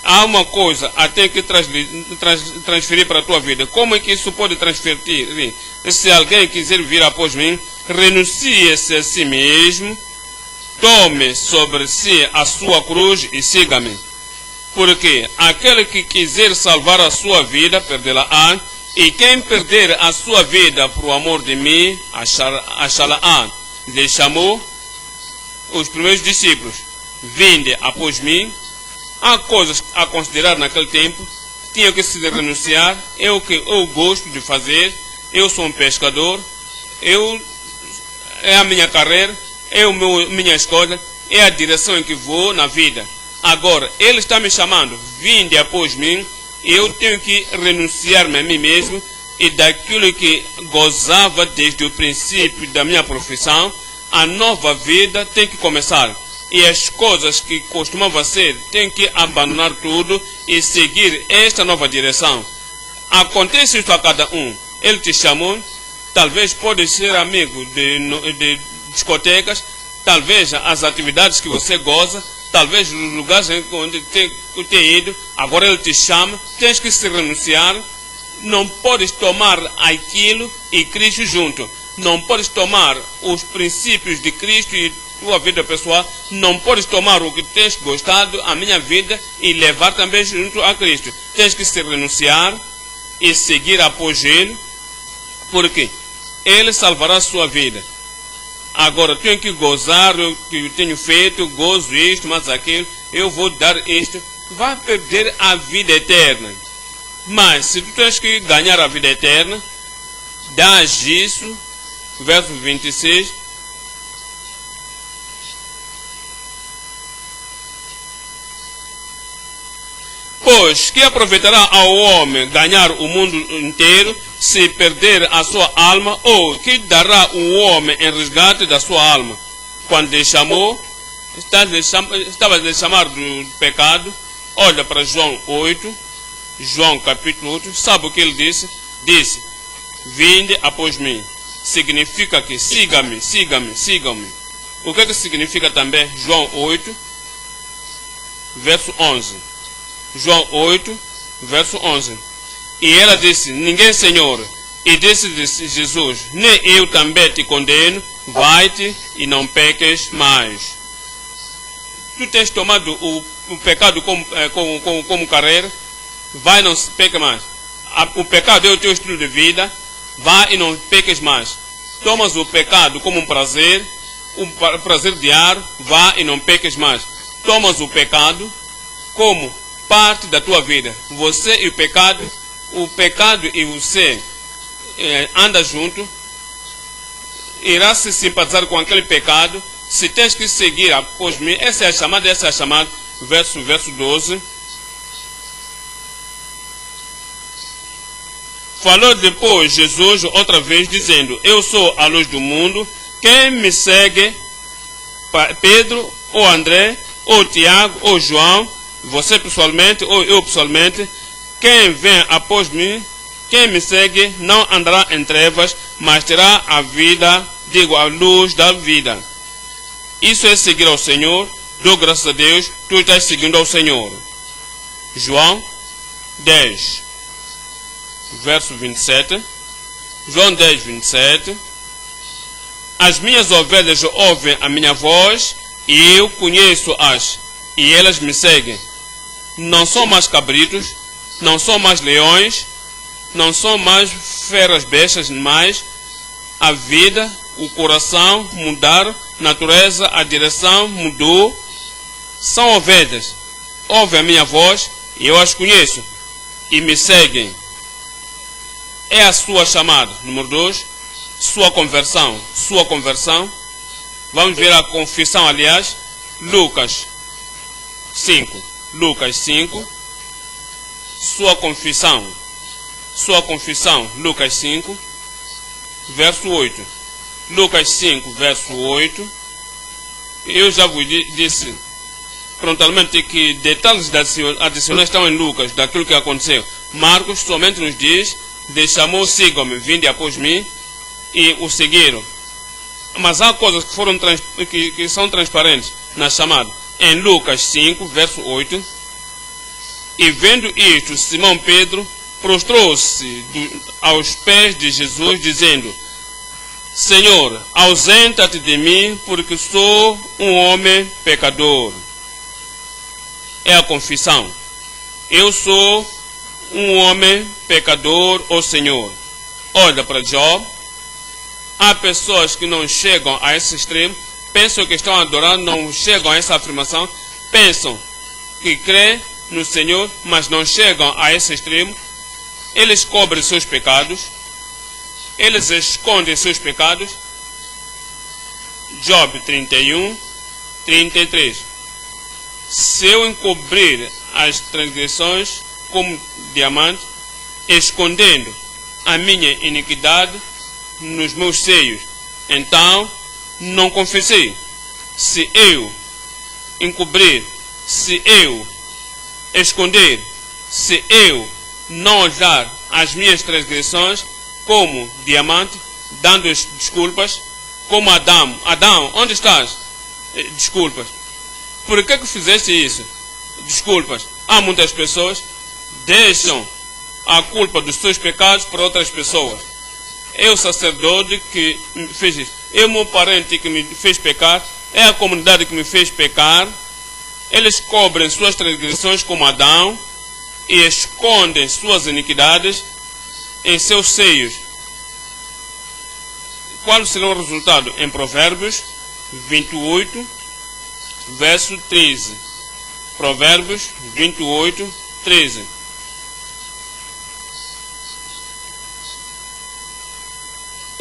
Há uma coisa até que transferir para a tua vida. Como é que isso pode transferir? Se alguém quiser vir após mim, renuncie-se a si mesmo, tome sobre si a sua cruz e siga-me. Porque aquele que quiser salvar a sua vida, perdê-la-á, e quem perder a sua vida por amor de mim, achá-la-á. Lhe chamou os primeiros discípulos: vinde após mim. Há coisas a considerar naquele tempo, tinha que se renunciar. É o que eu gosto de fazer, eu sou um pescador, é a minha carreira, é minha escolha, é a direção em que vou na vida. Agora, ele está me chamando: vinde após mim. Eu tenho que renunciar-me a mim mesmo e daquilo que gozava desde o princípio da minha profissão. A nova vida tem que começar. E as coisas que costumava ser, tem que abandonar tudo e seguir esta nova direção. Acontece isso a cada um. Ele te chamou, talvez pode ser amigo de discotecas, talvez as atividades que você goza, talvez os lugares onde tem ido. Agora ele te chama, tens que se renunciar. Não podes tomar aquilo e Cristo junto. Não podes tomar os princípios de Cristo e tua vida pessoal. Não podes tomar o que tens gostado, a minha vida, e levar também junto a Cristo. Tens que se renunciar e seguir após Ele, porque Ele salvará a sua vida. Agora tenho que gozar o que eu tenho feito, gozo isto, mas aquilo, eu vou dar isto. Vai perder a vida eterna. Mas se tu tens que ganhar a vida eterna, dás isso. Verso 26. Pois que aproveitará ao homem ganhar o mundo inteiro, se perder a sua alma? Ou que dará o homem em resgate da sua alma? Quando lhe chamou, estava a lhe chamar do pecado. Olha para João 8, João capítulo 8, sabe o que ele disse? Disse: vinde após mim. Significa que siga-me, siga-me, sigam-me. O que significa também João 8, verso 11? João 8, verso 11. E ela disse: ninguém, Senhor. E disse Jesus: nem eu também te condeno, vai-te e não peques mais. Tu tens tomado o pecado como carreira, vai e não peca mais. O pecado é o teu estilo de vida, vai e não peques mais. Tomas o pecado como um prazer diário, vá e não peques mais. Tomas o pecado como parte da tua vida. Você e o pecado e você anda junto, irá se simpatizar com aquele pecado. Se tens que seguir após mim, essa é a chamada, verso 12. Falou depois Jesus outra vez, dizendo: eu sou a luz do mundo, quem me segue, Pedro, ou André, ou Tiago, ou João, você pessoalmente, ou eu pessoalmente, quem vem após mim, quem me segue, não andará em trevas, mas terá a vida, a luz da vida. Isso é seguir ao Senhor. Dou graças a Deus, tu estás seguindo ao Senhor. João 10, verso 27. João 10, 27. As minhas ovelhas ouvem a minha voz, e eu conheço-as, e elas me seguem. Não são mais cabritos, não são mais leões, não são mais feras bestas, mais a vida, o coração mudaram, natureza, a direção mudou. São ovelhas, ouvem a minha voz, e eu as conheço, e me seguem. É a sua chamada. Número 2, sua conversão. Vamos ver a confissão, aliás, Lucas 5, sua confissão, Lucas 5, verso 8. Lucas 5, verso 8. Eu já vos disse prontamente que detalhes adicionais estão em Lucas, daquilo que aconteceu. Marcos somente nos diz: chamou, sigam-me, vinde após mim, e o seguiram. Mas há coisas que são transparentes na chamada. Em Lucas 5, verso 8. E vendo isto, Simão Pedro prostrou-se aos pés de Jesus, dizendo: Senhor, ausenta-te de mim, porque sou um homem pecador. É a confissão. Eu sou um homem pecador, ó Senhor. Olha para Job. Há pessoas que não chegam a esse extremo, pensam que estão adorando, não chegam a essa afirmação, pensam que creem no Senhor, mas não chegam a esse extremo. Eles cobrem seus pecados, eles escondem seus pecados. Job 31, 33. Se eu encobrir as transgressões como diamante, escondendo a minha iniquidade nos meus seios, então não confessei. Se eu encobrir, se eu esconder, se eu não olhar as minhas transgressões como diamante, dando desculpas, como Adão, onde estás? Desculpas. Por que fizeste isso? Desculpas. Há muitas pessoas deixam a culpa dos seus pecados para outras pessoas. É o sacerdote que me fez isso. É o meu parente que me fez pecar. É a comunidade que me fez pecar. Eles cobrem suas transgressões como Adão e escondem suas iniquidades em seus seios. Qual será o resultado? Em Provérbios 28, verso 13. Provérbios 28, 13.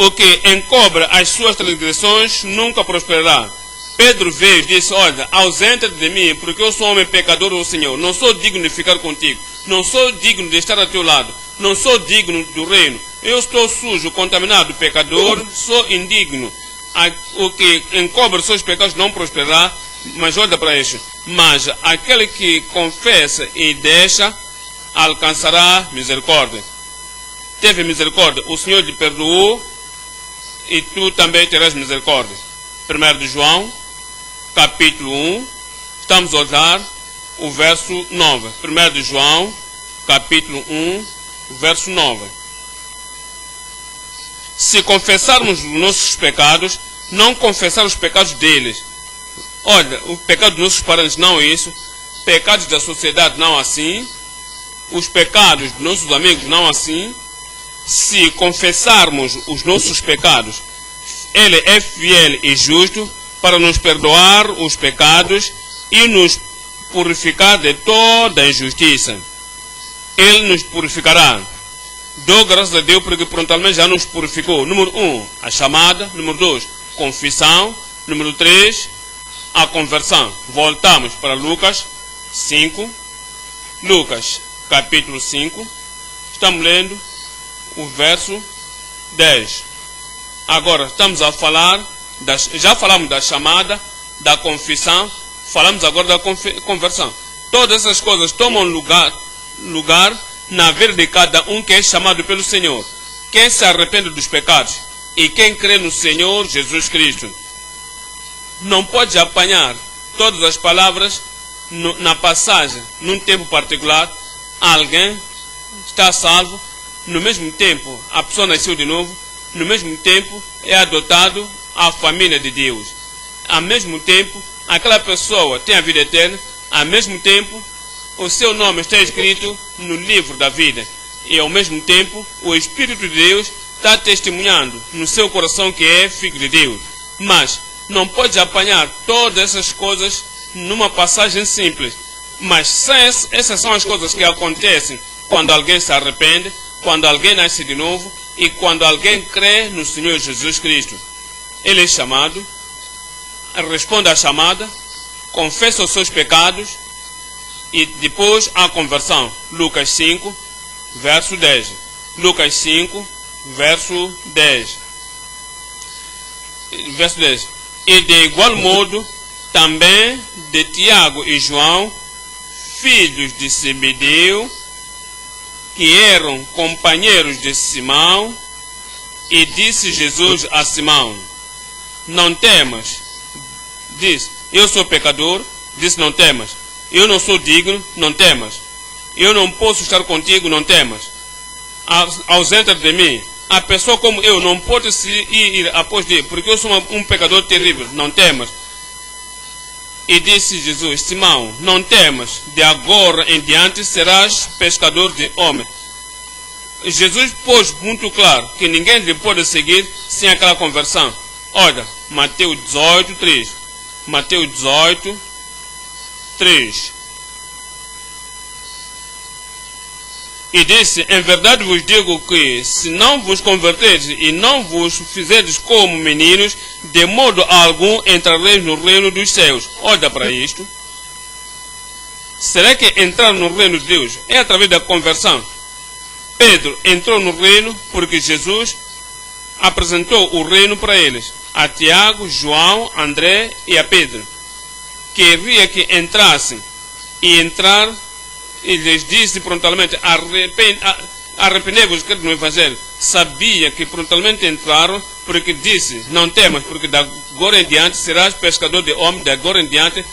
O que encobre as suas transgressões nunca prosperará. Pedro veio e disse: olha, ausenta-te de mim, porque eu sou homem pecador, ó Senhor. Não sou digno de ficar contigo. Não sou digno de estar ao teu lado. Não sou digno do reino. Eu estou sujo, contaminado, pecador, sou indigno. o que encobre seus pecados não prosperará, mas olha para isso. Mas aquele que confessa e deixa, alcançará misericórdia. Teve misericórdia, o Senhor lhe perdoou e tu também terás misericórdia. 1 de João, capítulo 1, estamos a olhar o verso 9. 1 de João, capítulo 1, verso 9. Se confessarmos os nossos pecados, não confessar os pecados deles. Olha, o pecado dos nossos parentes não é isso, pecados da sociedade não assim, os pecados dos nossos amigos não assim. Se confessarmos os nossos pecados, Ele é fiel e justo para nos perdoar os pecados e nos purificar de toda injustiça. Ele nos purificará. Dou graças a Deus porque prontamente já nos purificou. Número 1, a chamada. Número 2, confissão. Número 3, a conversão. Voltamos para Lucas 5. Lucas, capítulo 5. Estamos lendo o verso 10. Agora estamos a falar, já falamos da chamada, da confissão, falamos agora da conversão. Todas essas coisas tomam lugar na vida de cada um que é chamado pelo Senhor. Quem se arrepende dos pecados e quem crê no Senhor Jesus Cristo. Não pode apanhar todas as palavras na passagem, num tempo particular. Alguém está salvo, no mesmo tempo a pessoa nasceu de novo, no mesmo tempo é adotado à família de Deus. Ao mesmo tempo, aquela pessoa tem a vida eterna, ao mesmo tempo o seu nome está escrito no livro da vida. E ao mesmo tempo, o Espírito de Deus está testemunhando no seu coração que é filho de Deus. Mas não pode apanhar todas essas coisas numa passagem simples. Mas essas são as coisas que acontecem quando alguém se arrepende, quando alguém nasce de novo e quando alguém crê no Senhor Jesus Cristo. Ele é chamado, responde à chamada, confessa os seus pecados e depois a conversão. Lucas 5, verso 10. Lucas 5, verso 10. Verso 10. E de igual modo, também de Tiago e João, filhos de Zebedeu, que eram companheiros de Simão, e disse Jesus a Simão: não temas. Diz: eu sou pecador. Disse: não temas. Eu não sou digno. Não temas. Eu não posso estar contigo. Não temas. Ausenta de mim. A pessoa como eu não pode se ir após ti, porque eu sou um pecador terrível. Não temas. E disse Jesus: Simão, não temas, de agora em diante serás pescador de homens. Jesus pôs muito claro que ninguém lhe pode seguir sem aquela conversão. Olha, Mateus 18, 3. Mateus 18, 3. E disse: em verdade vos digo que, se não vos converterdes e não vos fizerdes como meninos, de modo algum entrareis no reino dos céus. Olha para isto. Será que entrar no reino de Deus é através da conversão? Pedro entrou no reino porque Jesus apresentou o reino para eles, a Tiago, João, André e a Pedro. Queria que entrassem e entrar. E lhes disse prontamente: arrependei-vos no Evangelho. Sabia que prontamente entraram, porque disse: não temas, porque da agora em diante serás pescador de homens. Da agora em diante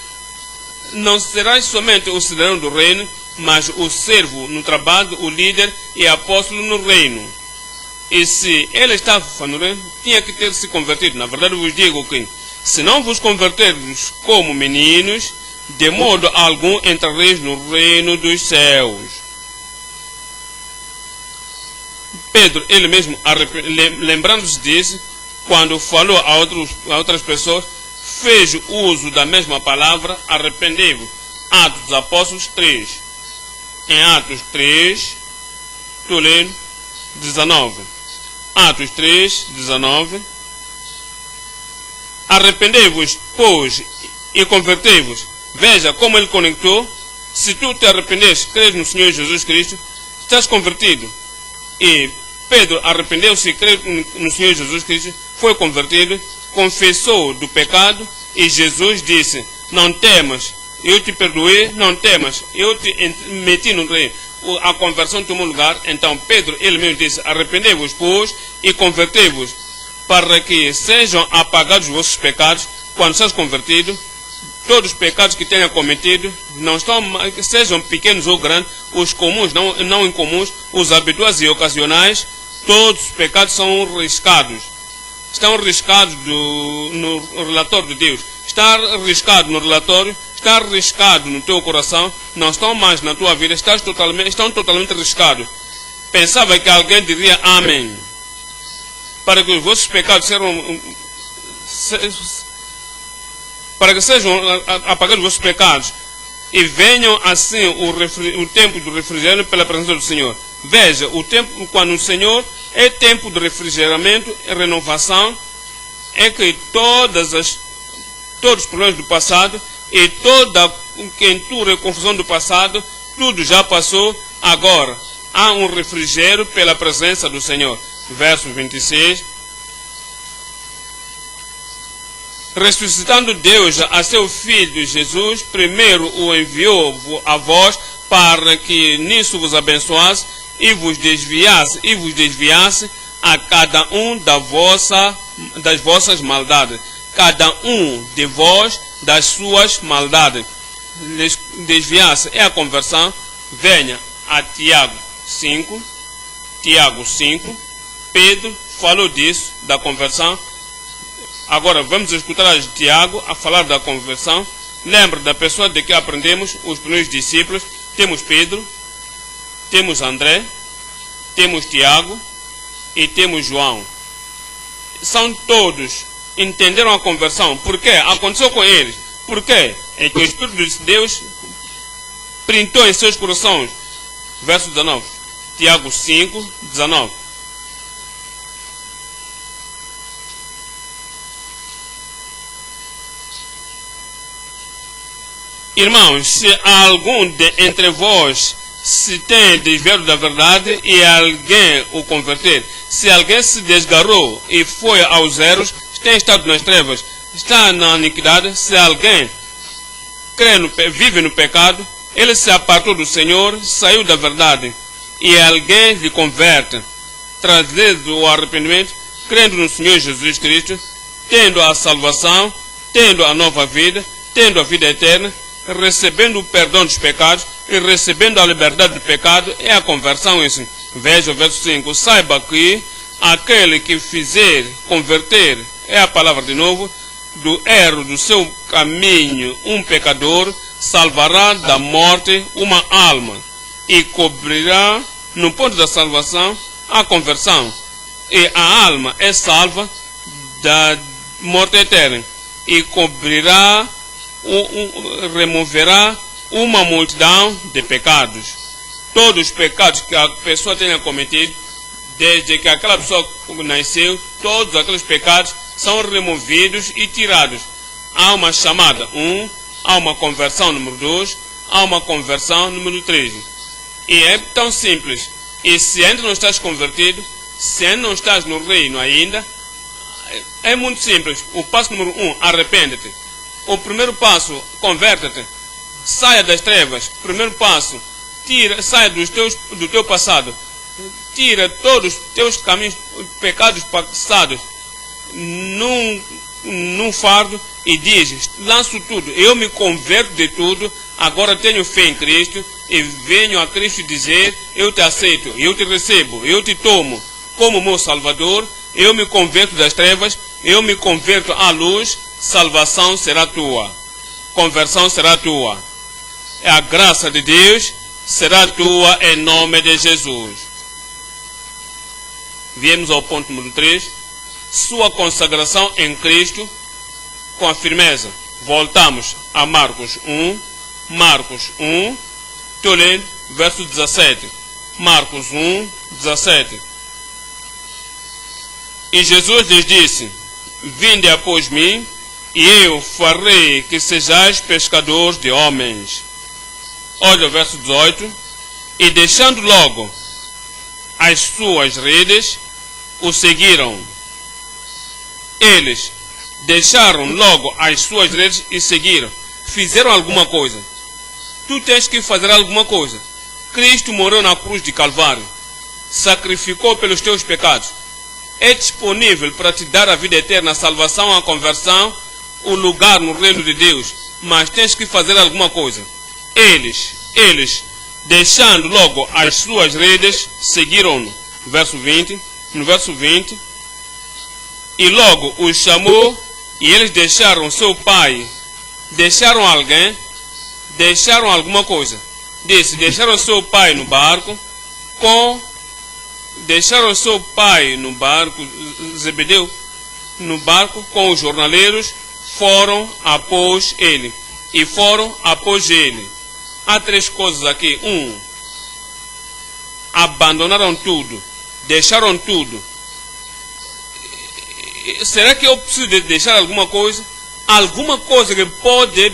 não serás somente o cidadão do reino, mas o servo no trabalho, o líder e apóstolo no reino. E se ele estava no reino, tinha que ter se convertido. Na verdade vos digo que, se não vos converterdes como meninos, de modo algum entrareis no reino dos céus. Pedro, ele mesmo, lembrando-se disso, quando falou a outras pessoas, fez uso da mesma palavra: arrependei-vos. Atos dos Apóstolos 3. Em Atos 3, estou lendo 19. Atos 3, 19. Arrependei-vos, pois, e convertei-vos. Veja como ele conectou. Se tu te arrependeste, crês no Senhor Jesus Cristo, estás convertido. E Pedro arrependeu-se e creu no Senhor Jesus Cristo, foi convertido. confessou do pecado e Jesus disse: não temas, eu te perdoei, não temas, eu te meti no reino. A conversão tomou lugar. Então Pedro, ele mesmo disse: arrependei-vos, pois, e convertei-vos, para que sejam apagados os vossos pecados. Quando sejas convertido, todos os pecados que tenha cometido, não estão, sejam pequenos ou grandes, os comuns, não incomuns, os habituais e ocasionais, todos os pecados são riscados. Estão riscados no relatório de Deus. Está riscado no relatório, está riscado no teu coração, não estão mais na tua vida, estão totalmente riscados. Pensava que alguém diria amém. Para que os vossos pecados sejam apagados os vossos pecados e venham assim o tempo do refrigério pela presença do Senhor. Veja, o tempo quando o Senhor é tempo de refrigeramento e renovação, é que todos os problemas do passado e toda quentura e confusão do passado, tudo já passou. Agora há um refrigério pela presença do Senhor. Verso 26. Ressuscitando Deus a seu Filho Jesus, primeiro o enviou a vós para que nisso vos abençoasse e vos desviasse a cada um das vossas maldades, cada um de vós das suas maldades. Desviasse é a conversão. Venha a Tiago 5. Pedro falou disso, da conversão. Agora vamos escutar Tiago a falar da conversão. Lembra da pessoa de que aprendemos, os primeiros discípulos. Temos Pedro, temos André, temos Tiago e temos João. São todos, entenderam a conversão. Por quê? Aconteceu com eles. Por quê? É que o Espírito de Deus printou em seus corações. Verso 19. Tiago 5, 19. Irmãos, se algum entre vós se tem desviado da verdade e alguém o converter, se alguém se desgarrou e foi aos erros, tem estado nas trevas, está na iniquidade, se alguém vive no pecado, ele se apartou do Senhor, saiu da verdade, e alguém lhe converte, trazendo o arrependimento, crendo no Senhor Jesus Cristo, tendo a salvação, tendo a nova vida, tendo a vida eterna, recebendo o perdão dos pecados e recebendo a liberdade do pecado, é a conversão isso. Veja o verso 5. Saiba que aquele que fizer converter, é a palavra de novo, do erro do seu caminho um pecador, salvará da morte uma alma e cobrirá no ponto da salvação a conversão, e a alma é salva da morte eterna e cobrirá, removerá uma multidão de pecados. Todos os pecados que a pessoa tenha cometido, desde que aquela pessoa nasceu, todos aqueles pecados são removidos e tirados. Há uma chamada 1, há uma conversão número 2, há uma conversão número 3. E é tão simples. E se ainda não estás convertido, se ainda não estás no reino ainda, é muito simples. O passo número 1, arrepende-te. O primeiro passo, converte-te. Saia das trevas. Primeiro passo, saia do teu passado. Tira todos os teus caminhos, pecados passados num fardo e diz: lanço tudo, eu me converto de tudo, agora tenho fé em Cristo e venho a Cristo dizer: eu te aceito, eu te recebo, eu te tomo como meu Salvador, eu me converto das trevas, eu me converto à luz. Salvação será tua, conversão será tua, a graça de Deus será tua em nome de Jesus. Viemos ao ponto número 3, sua consagração em Cristo com a firmeza. Voltamos a Marcos 1, estou lendo verso 17, Marcos 1, 17. E Jesus lhes disse: vinde após mim, e eu farei que sejais pescadores de homens. Olha o verso 18. E deixando logo as suas redes, o seguiram. Eles, deixaram logo as suas redes e seguiram. Fizeram alguma coisa. Tu tens que fazer alguma coisa. Cristo morreu na cruz de Calvário. Sacrificou pelos teus pecados. É disponível para te dar a vida eterna, a salvação, a conversão, o lugar no reino de Deus. Mas tens que fazer alguma coisa. Eles, deixando logo as suas redes, seguiram-no. No verso 20. E logo os chamou, e eles deixaram seu pai. Deixaram alguém, deixaram alguma coisa. Disse, deixaram seu pai no barco, deixaram seu pai no barco, Zebedeu, no barco com os jornaleiros, foram após ele. E foram após ele. Há três coisas aqui. Abandonaram tudo, deixaram tudo. Será que eu preciso de deixar alguma coisa? Alguma coisa que pode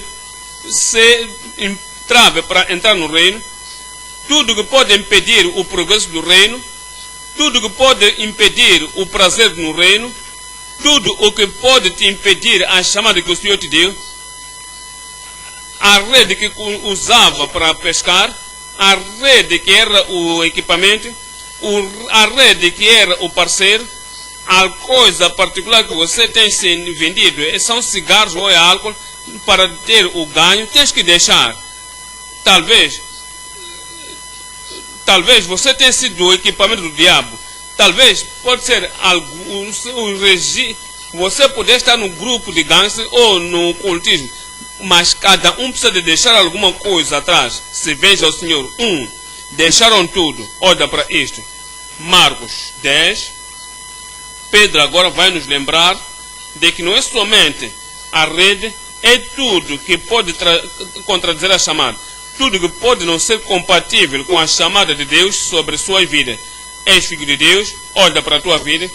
ser entrave para entrar no reino? Tudo que pode impedir o progresso do reino? Tudo que pode impedir o prazer no reino? Tudo o que pode te impedir a chamada que o Senhor te deu? A rede que usava para pescar, a rede que era o equipamento, a rede que era o parceiro, a coisa particular que você tem se vendido são cigarros ou é álcool para ter o ganho, tens que deixar. Talvez você tenha sido o equipamento do diabo. Talvez pode ser você poder estar no grupo de gangsters ou no cultismo, mas cada um precisa de deixar alguma coisa atrás. Se veja o Senhor. Deixaram tudo. Olha para isto. Marcos 10. Pedro agora vai nos lembrar de que não é somente a rede, é tudo que pode contradizer a chamada. Tudo que pode não ser compatível com a chamada de Deus sobre sua vida. És filho de Deus, olha para a tua vida.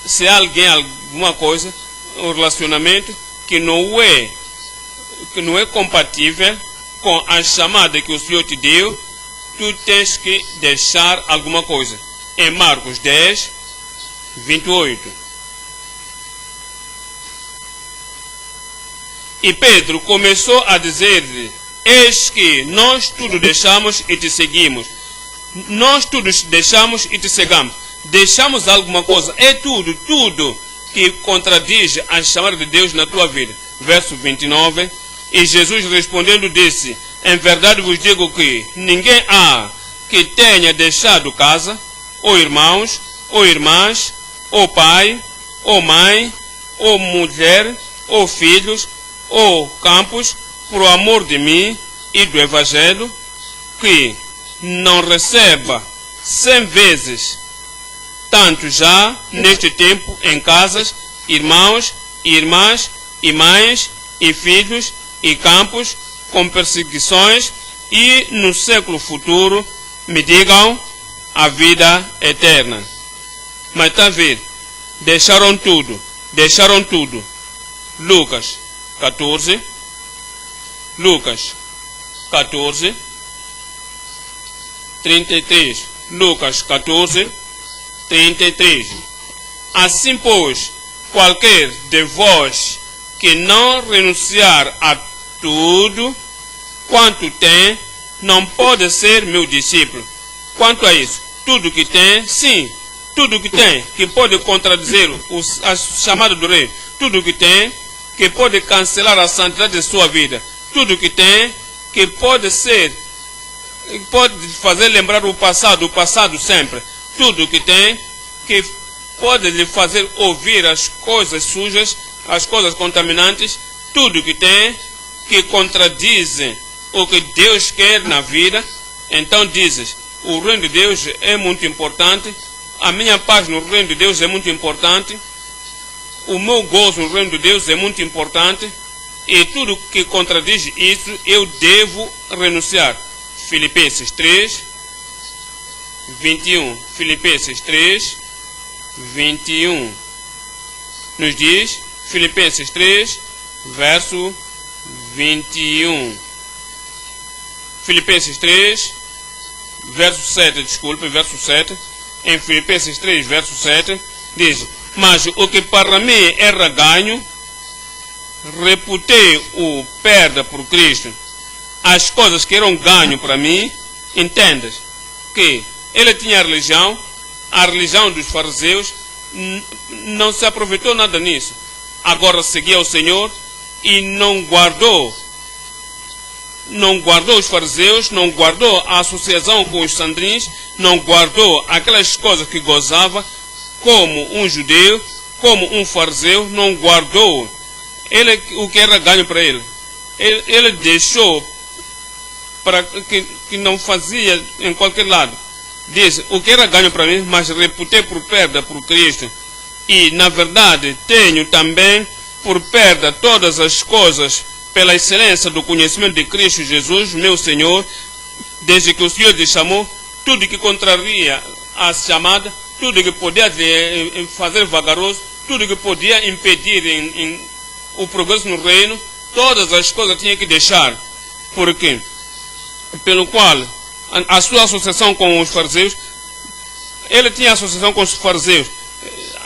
Se há alguém, alguma coisa, um relacionamento que não é compatível com a chamada que o Senhor te deu, tu tens que deixar alguma coisa. Em Marcos 10, 28. E Pedro começou a dizer-lhe, eis que nós tudo deixamos e te seguimos. Nós tudo deixamos e te seguimos. Deixamos alguma coisa. É tudo que contradiz a chamada de Deus na tua vida. Verso 29. E Jesus respondendo disse, em verdade vos digo que ninguém há que tenha deixado casa, ou irmãos, ou irmãs, ou pai, ou mãe, ou mulher, ou filhos, ou campos, por amor de mim e do Evangelho, que não receba 100 vezes tanto já neste tempo em casas, irmãos, irmãs, e mães, e filhos, e campos, com perseguições, e no século futuro me digam a vida eterna. Mas está a ver, deixaram tudo. Lucas 14, 33. Lucas 14, 33. Assim, pois, qualquer de vós que não renunciar a tudo quanto tem, não pode ser meu discípulo. Quanto a isso, tudo que tem, sim, tudo que tem, que pode contradizer a chamada do rei, tudo que tem, que pode cancelar a santidade de sua vida, tudo que tem, que pode fazer lembrar o passado sempre, tudo que tem, que pode lhe fazer ouvir as coisas sujas, as coisas contaminantes, tudo que tem, que contradizem o que Deus quer na vida. Então dizes, o reino de Deus é muito importante, a minha paz no reino de Deus é muito importante, o meu gozo no reino de Deus é muito importante, e tudo que contradiz isso eu devo renunciar. Filipenses 3, 21. Filipenses 3, 21. Nos diz, Filipenses 3, verso 21. Filipenses 3, verso 7, verso 7. Em Filipenses 3, verso 7, diz, mas o que para mim era ganho, reputei o perda por Cristo, as coisas que eram ganho para mim, entendas que ele tinha a religião dos fariseus, não se aproveitou nada nisso. Agora seguia o Senhor e não guardou os fariseus, não guardou a associação com os sandrins, não guardou aquelas coisas que gozava como um judeu, como um fariseu, não guardou o que era ganho para ele. Ele deixou para que não fazia em qualquer lado. Diz, o que era ganho para mim, mas reputei por perda por Cristo. E, na verdade, tenho também por perda todas as coisas pela excelência do conhecimento de Cristo Jesus, meu Senhor, desde que o Senhor te chamou, tudo que contraria a chamada, tudo que podia fazer vagaroso, tudo que podia impedir o progresso no reino, todas as coisas tinha que deixar. Por quê? Pelo qual a sua associação com os fariseus, ele tinha associação com os fariseus.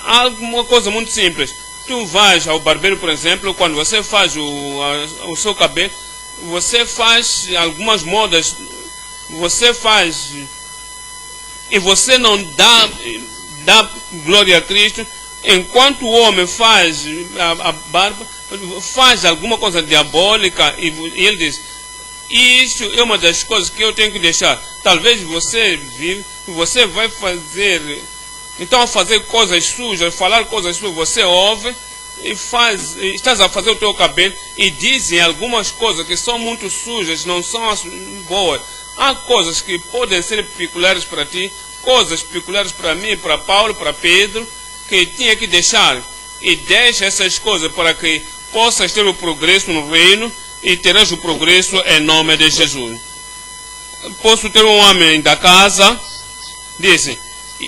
Há uma coisa muito simples. Tu vais ao barbeiro, por exemplo, quando você faz o seu cabelo, você faz algumas modas, você faz e você não dá glória a Cristo, enquanto o homem faz a barba, faz alguma coisa diabólica e ele diz, isso é uma das coisas que eu tenho que deixar. Talvez você vai fazer, então a fazer coisas sujas, falar coisas sujas, você ouve e estás a fazer o teu cabelo e dizem algumas coisas que são muito sujas, não são boas. Há coisas que podem ser peculiares para ti, coisas peculiares para mim, para Paulo, para Pedro, que tinha que deixar. E deixa essas coisas para que possas ter o progresso no reino e terás o progresso em nome de Jesus. Posso ter um homem da casa, disse,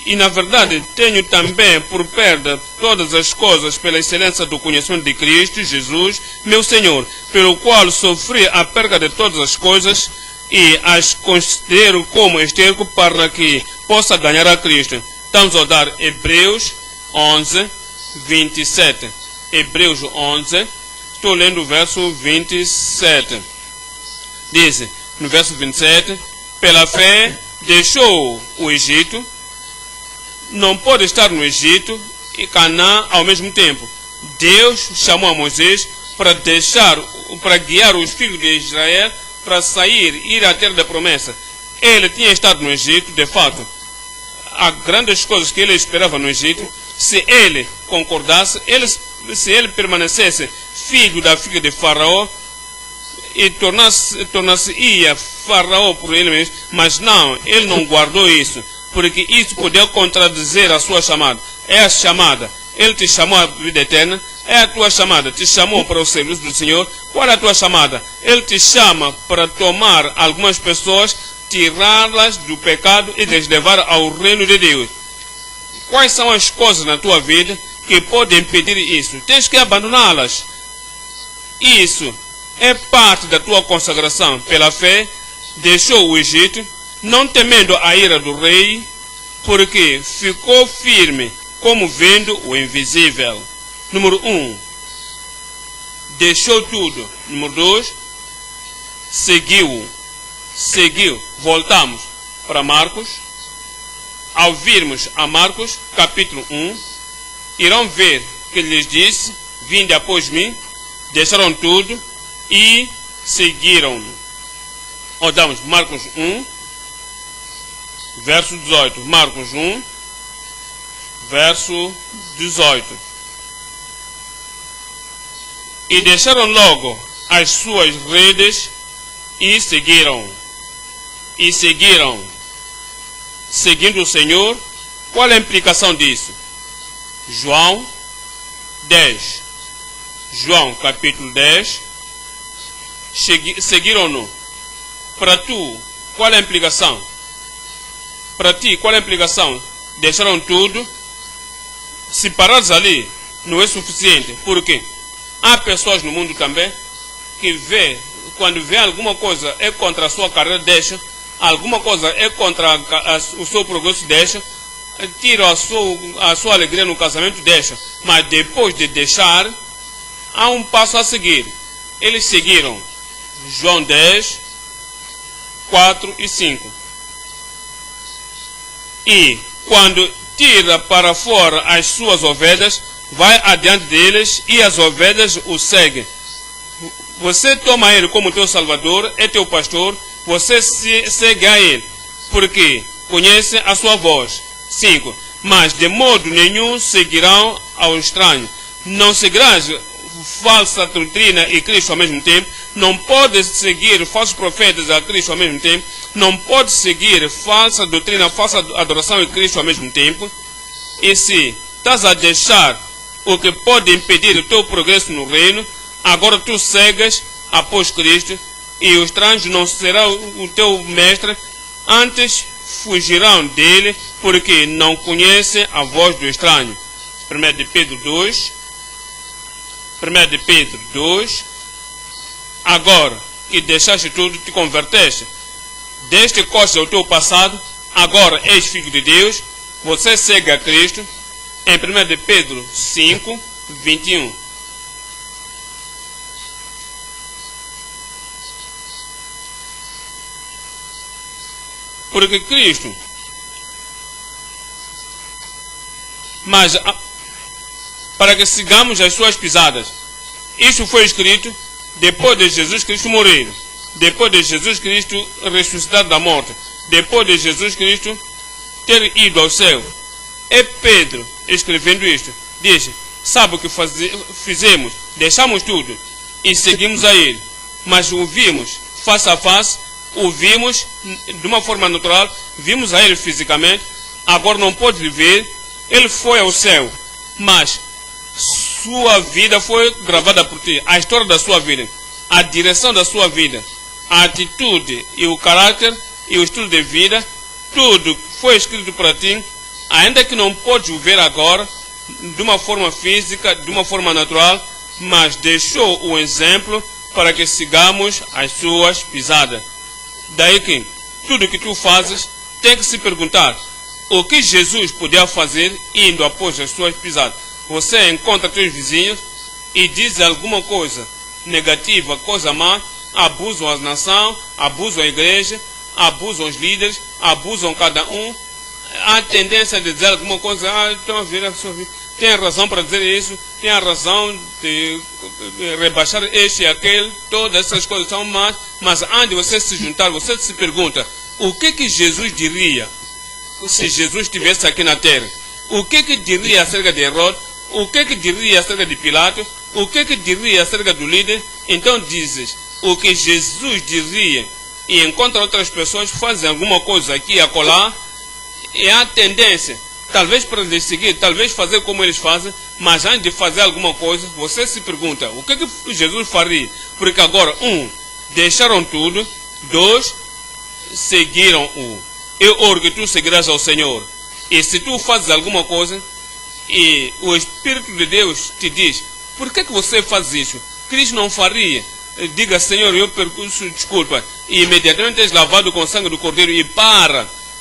e na verdade tenho também por perda todas as coisas pela excelência do conhecimento de Cristo Jesus, meu Senhor, pelo qual sofri a perda de todas as coisas e as considero como esterco para que possa ganhar a Cristo. Estamos a dar Hebreus 11, 27. Hebreus 11, estou lendo o verso 27. Diz, no verso 27, pela fé deixou o Egito, não pode estar no Egito e Canaã ao mesmo tempo. Deus chamou a Moisés para guiar os filhos de Israel para ir à terra da promessa. Ele tinha estado no Egito, de fato. Há grandes coisas que ele esperava no Egito. Se ele concordasse, se ele permanecesse filho da filha de Faraó e tornasse-ia Faraó por ele mesmo, mas não, ele não guardou isso, porque isso podia contradizer a sua chamada. É a chamada. Ele te chamou à vida eterna. É a tua chamada. Te chamou para o serviço do Senhor. Qual é a tua chamada? Ele te chama para tomar algumas pessoas, tirá-las do pecado e les levar ao reino de Deus. Quais são as coisas na tua vida que podem impedir isso? Tens que abandoná-las. Isso é parte da tua consagração. Pela fé, deixou o Egito, não temendo a ira do rei, porque ficou firme, como vendo o invisível. Número 1. Deixou tudo. Número 2. Seguiu. Voltamos para Marcos. Ao virmos a Marcos, capítulo 1, irão ver que lhes disse, vinde após mim, deixaram tudo e seguiram-no. Olhamos Marcos 1, verso 18. Marcos 1, verso 18. E deixaram logo as suas redes e seguiram. Seguindo o Senhor. Qual é a implicação disso? João 10. João capítulo 10. Seguiram-no. Para tu, qual é a implicação? Para ti, qual é a implicação? Deixaram tudo. Se parares ali, não é suficiente. Por quê? Há pessoas no mundo também que quando vê alguma coisa é contra a sua carreira, deixa. Alguma coisa é contra o seu progresso, deixa. Tira a sua alegria no casamento, deixa. Mas depois de deixar, há um passo a seguir. Eles seguiram João 10, 4 e 5. E quando tira para fora as suas ovelhas, vai adiante deles e as ovelhas o seguem. Você toma ele como teu salvador, é teu pastor, você segue a ele, porque conhece a sua voz. 5. Mas de modo nenhum seguirão ao estranho. Não seguirás falsa doutrina e Cristo ao mesmo tempo. Não pode seguir falsos profetas a Cristo ao mesmo tempo. Não pode seguir falsa doutrina, falsa adoração e Cristo ao mesmo tempo. E se estás a deixar o que pode impedir o teu progresso no reino, agora tu cegas após Cristo, e os estranhos não serão o teu mestre, antes fugirão dele, porque não conhecem a voz do estranho. 1 de Pedro 2. 1 de Pedro 2. Agora que deixaste tudo, te converteste, deste costas ao teu passado, agora és filho de Deus, você segue a Cristo. Em 1 de Pedro 5, 21. Porque Cristo, mas para que sigamos as suas pisadas. Isto foi escrito depois de Jesus Cristo morrer, depois de Jesus Cristo ressuscitar da morte, depois de Jesus Cristo ter ido ao céu. É Pedro escrevendo isto. Diz: sabe o que fizemos? Deixamos tudo e seguimos a ele. Mas o vimos face a face, o vimos de uma forma natural, vimos a ele fisicamente, agora não pode viver. Ele foi ao céu, mas sua vida foi gravada por ti. A história da sua vida, a direção da sua vida, a atitude e o caráter e o estilo de vida, tudo foi escrito para ti, ainda que não podes o ver agora, de uma forma física, de uma forma natural, mas deixou o exemplo para que sigamos as suas pisadas. Daí que tudo que tu fazes tem que se perguntar: o que Jesus podia fazer indo após as suas pisadas? Você encontra teus vizinhos e diz alguma coisa negativa, coisa má, abusam a nação, abusam a igreja, abusam os líderes, abusam cada um. Há tendência de dizer alguma coisa: estão a ver a sua vida, tem razão para dizer isso, tem a razão de rebaixar este e aquele, todas essas coisas são más. Mas antes de você se juntar, você se pergunta: o que Jesus diria se Jesus estivesse aqui na terra? O que diria acerca de Herodes? O que diria acerca de Pilatos? O que diria acerca do líder? Então dizes o que Jesus diria, e encontra outras pessoas fazem alguma coisa aqui e acolá, e há tendência, talvez para lhes seguir, talvez fazer como eles fazem, mas antes de fazer alguma coisa, você se pergunta: o que Jesus faria? Porque agora, 1, deixaram tudo, 2, seguiram-o. Eu oro que tu seguirás ao Senhor. E se tu fazes alguma coisa e o Espírito de Deus te diz: por que você faz isso? Cristo não faria. Diga: Senhor, eu peço desculpa. E imediatamente és lavado com o sangue do Cordeiro e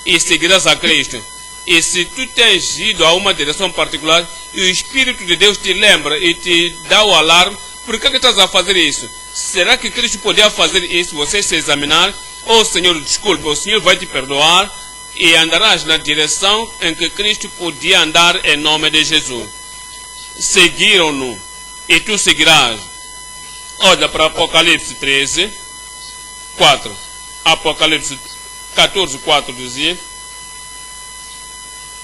e seguirás a Cristo. E se tu tens ido a uma direção particular e o Espírito de Deus te lembra e te dá o alarme, por que estás a fazer isso? Será que Cristo podia fazer isso? Você se examinar: oh Senhor, desculpa, o Senhor vai te perdoar e andarás na direção em que Cristo podia andar em nome de Jesus. Seguiram-no e tu seguirás. Olha para Apocalipse 13, 4. Apocalipse 14, 4 dizia: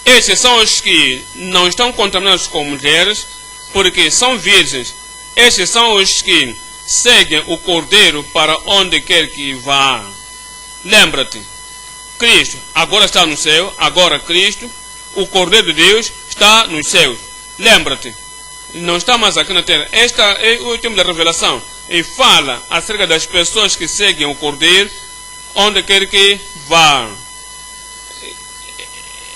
estes são os que não estão contaminados com mulheres, porque são virgens. Estes são os que seguem o Cordeiro para onde quer que vá. Lembra-te, Cristo agora está no céu. Agora Cristo, o Cordeiro de Deus, está nos céus. Lembra-te, não está mais aqui na terra. Este é o tempo da revelação. E fala acerca das pessoas que seguem o Cordeiro onde quer que vá.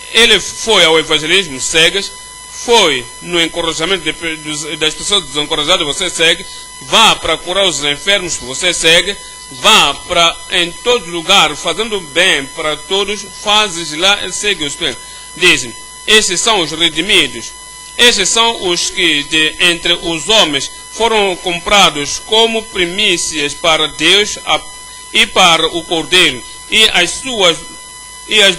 Ele foi ao evangelismo, cegas. Foi no encorajamento das pessoas desencorajadas, você segue. Vá para curar os enfermos, você segue. Vá para em todo lugar, fazendo bem para todos, fazes lá, segue os pés. Dizem: esses são os redimidos. Esses são os que entre os homens foram comprados como primícias para Deus e para o Cordeiro,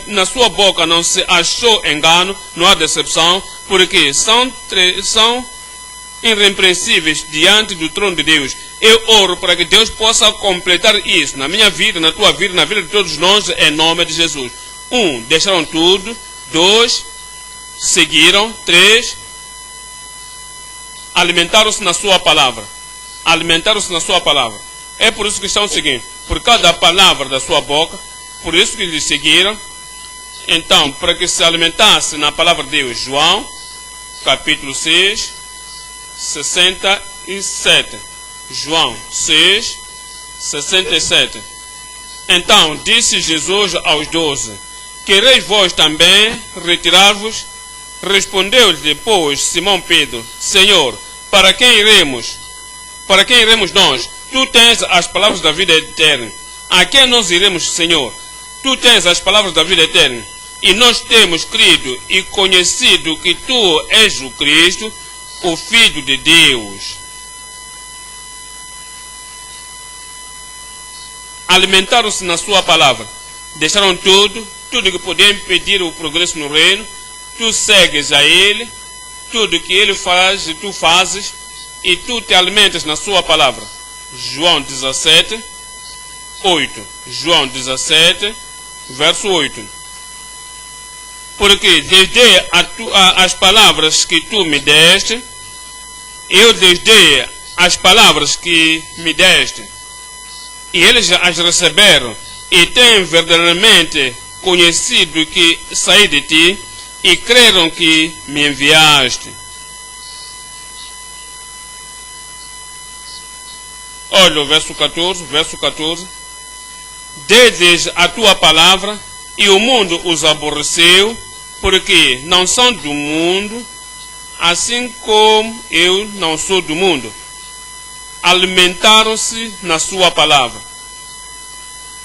na sua boca não se achou engano, não há decepção, porque são irrepreensíveis diante do trono de Deus. Eu oro para que Deus possa completar isso na minha vida, na tua vida, na vida de todos nós, em nome de Jesus. 1. Deixaram tudo. 2. Seguiram. 3. Alimentaram-se na sua palavra. Alimentaram-se na sua palavra. É por isso que estão seguindo. Por cada palavra da sua boca. Por isso que eles seguiram. Então, para que se alimentasse na palavra de Deus. João, capítulo 6, 67. João 6, 67. Então disse Jesus aos 12: Quereis vós também retirar-vos? Respondeu-lhe depois Simão Pedro: Senhor, para quem iremos? Para quem iremos nós? Tu tens as palavras da vida eterna. A quem nós iremos, Senhor? Tu tens as palavras da vida eterna. E nós temos crido e conhecido que tu és o Cristo, o Filho de Deus. Alimentaram-se na sua palavra. Deixaram tudo que podia impedir o progresso no reino. Tu segues a ele. Tudo que ele faz, tu fazes. E tu te alimentas na sua palavra. João 17, 8. João 17, verso 8. Porque lhes dei as palavras que tu me deste. Eu lhes dei as palavras que me deste. E eles as receberam, e têm verdadeiramente conhecido que saí de ti, e creram que me enviaste. Olha o verso 14, Dei-lhes a tua palavra, e o mundo os aborreceu, porque não são do mundo, assim como eu não sou do mundo. Alimentaram-se na sua palavra.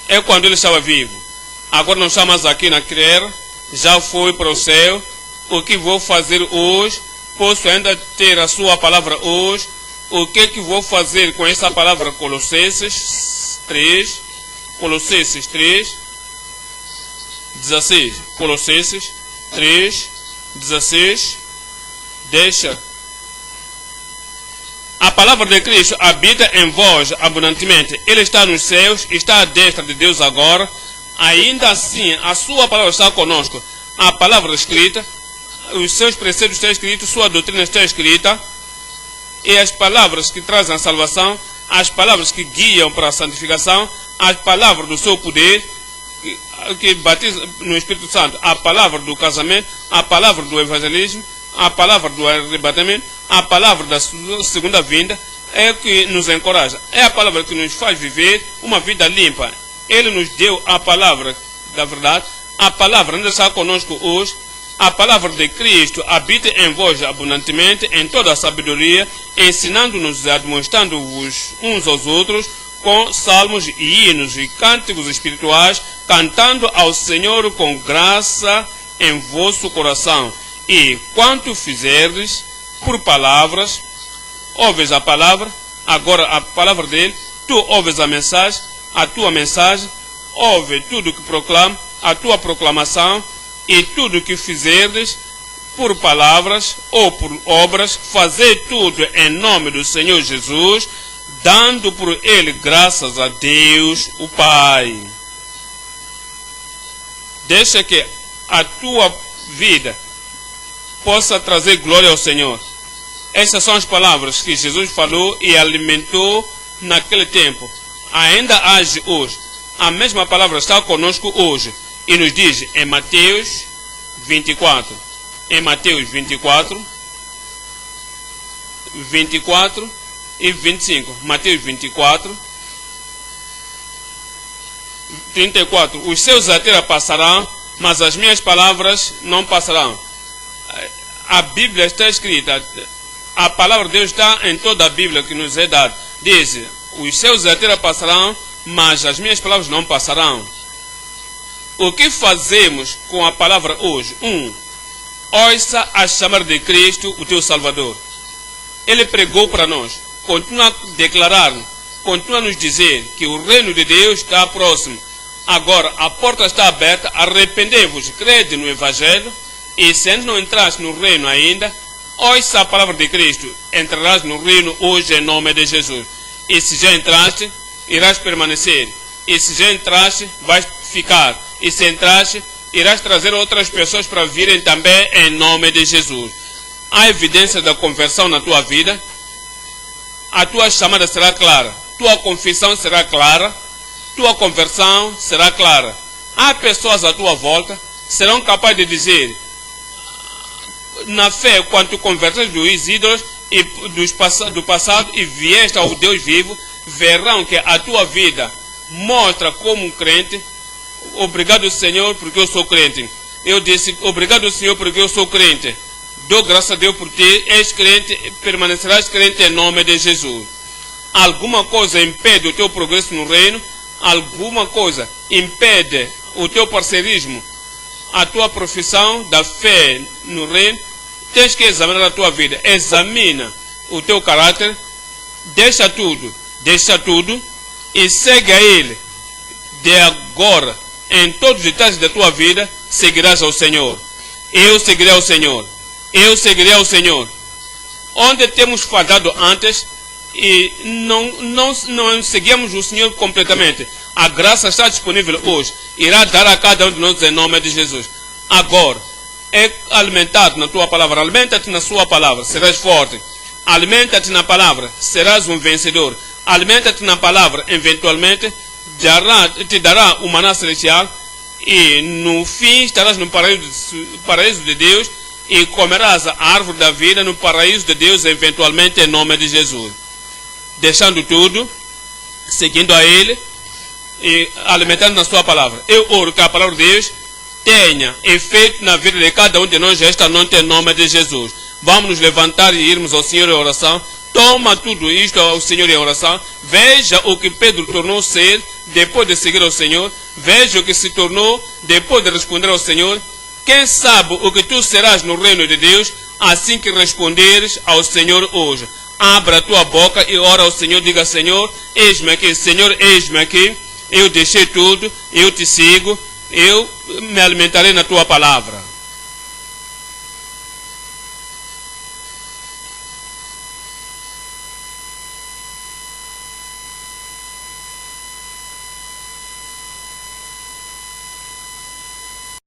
É quando ele estava vivo. Agora não está mais aqui na terra, já foi para o céu. O que vou fazer hoje? Posso ainda ter a sua palavra hoje? O que é que vou fazer com essa palavra? Colossenses 3, 16. Colossenses 3, 16. Deixa. A palavra de Cristo habita em vós abundantemente. Ele está nos céus, está à destra de Deus agora. Ainda assim, a sua palavra está conosco. A palavra escrita, os seus preceitos estão escritos, sua doutrina está escrita. E as palavras que trazem a salvação, as palavras que guiam para a santificação, as palavras do seu poder, que batiza no Espírito Santo, a palavra do casamento, a palavra do evangelismo, a palavra do arrebatamento, a palavra da segunda vinda, é o que nos encoraja. É a palavra que nos faz viver uma vida limpa. Ele nos deu a palavra da verdade. A palavra ainda está conosco hoje. A palavra de Cristo habita em vós abundantemente, em toda a sabedoria, ensinando-nos e admoestando-vos uns aos outros, com salmos e hinos e cânticos espirituais, cantando ao Senhor com graça em vosso coração. E quanto fizerdes por palavras, ouves a palavra, agora a palavra dele, tu ouves a mensagem, a tua mensagem, ouve tudo que proclama, a tua proclamação, e tudo que fizerdes por palavras ou por obras, fazei tudo em nome do Senhor Jesus, dando por ele graças a Deus, o Pai. Deixa que a tua vida possa trazer glória ao Senhor. Essas são as palavras que Jesus falou e alimentou naquele tempo. Ainda age hoje. A mesma palavra está conosco hoje. E nos diz em Mateus 24. Em Mateus 24 e 25. Mateus 24, 34. Os seus até passarão, mas as minhas palavras não passarão. A Bíblia está escrita, a palavra de Deus está em toda a Bíblia que nos é dada. Diz, os seus até passarão, mas as minhas palavras não passarão. O que fazemos com a palavra hoje? Ouça a chamar de Cristo, o teu Salvador. Ele pregou para nós. continua a declarar, continua a nos dizer que o reino de Deus está próximo. Agora, a porta está aberta, arrependei-vos, crede no Evangelho, e se ainda não entraste no reino ainda, ouça a palavra de Cristo, entrarás no reino hoje em nome de Jesus. E se já entraste, irás permanecer. E se já entraste, vais ficar. E se entraste, irás trazer outras pessoas para virem também em nome de Jesus. Há evidência da conversão na tua vida, a tua chamada será clara, tua confissão será clara, tua conversão será clara. Há pessoas à tua volta que serão capazes de dizer, na fé, quando tu convertes dos ídolos e do passado e vieste ao Deus vivo, verão que a tua vida mostra como um crente. Obrigado, Senhor, porque eu sou crente. Eu disse, obrigado, Senhor, porque eu sou crente. Dou graças a Deus por ti, és crente, permanecerás crente em nome de Jesus. Alguma coisa impede o teu progresso no reino, alguma coisa impede o teu parceirismo, a tua profissão da fé no reino, tens que examinar a tua vida. Examina o teu caráter, deixa tudo e segue a Ele. De agora, em todos os detalhes da tua vida, seguirás ao Senhor. Eu seguirei ao Senhor. Eu seguirei ao Senhor. Onde temos falhado antes e não seguimos o Senhor completamente, a graça está disponível hoje. Irá dar a cada um de nós em nome de Jesus. Agora, é alimentado na tua palavra. Alimenta-te na sua palavra, serás forte. Alimenta-te na palavra, serás um vencedor. Alimenta-te na palavra, eventualmente te dará o maná celestial. E no fim estarás no paraíso de Deus e comerás a árvore da vida no paraíso de Deus, eventualmente em nome de Jesus. Deixando tudo, seguindo a Ele e alimentando na sua palavra. Eu oro que a palavra de Deus tenha efeito na vida de cada um de nós esta noite em nome de Jesus. Vamos nos levantar e irmos ao Senhor em oração. Toma tudo isto ao Senhor em oração. Veja o que Pedro tornou ser depois de seguir ao Senhor. Veja o que se tornou depois de responder ao Senhor. Quem sabe o que tu serás no reino de Deus assim que responderes ao Senhor hoje. Abra a tua boca e ora ao Senhor. Diga, Senhor, eis-me aqui. Senhor, eis-me aqui. Eu deixei tudo. Eu te sigo. Eu me alimentarei na tua palavra.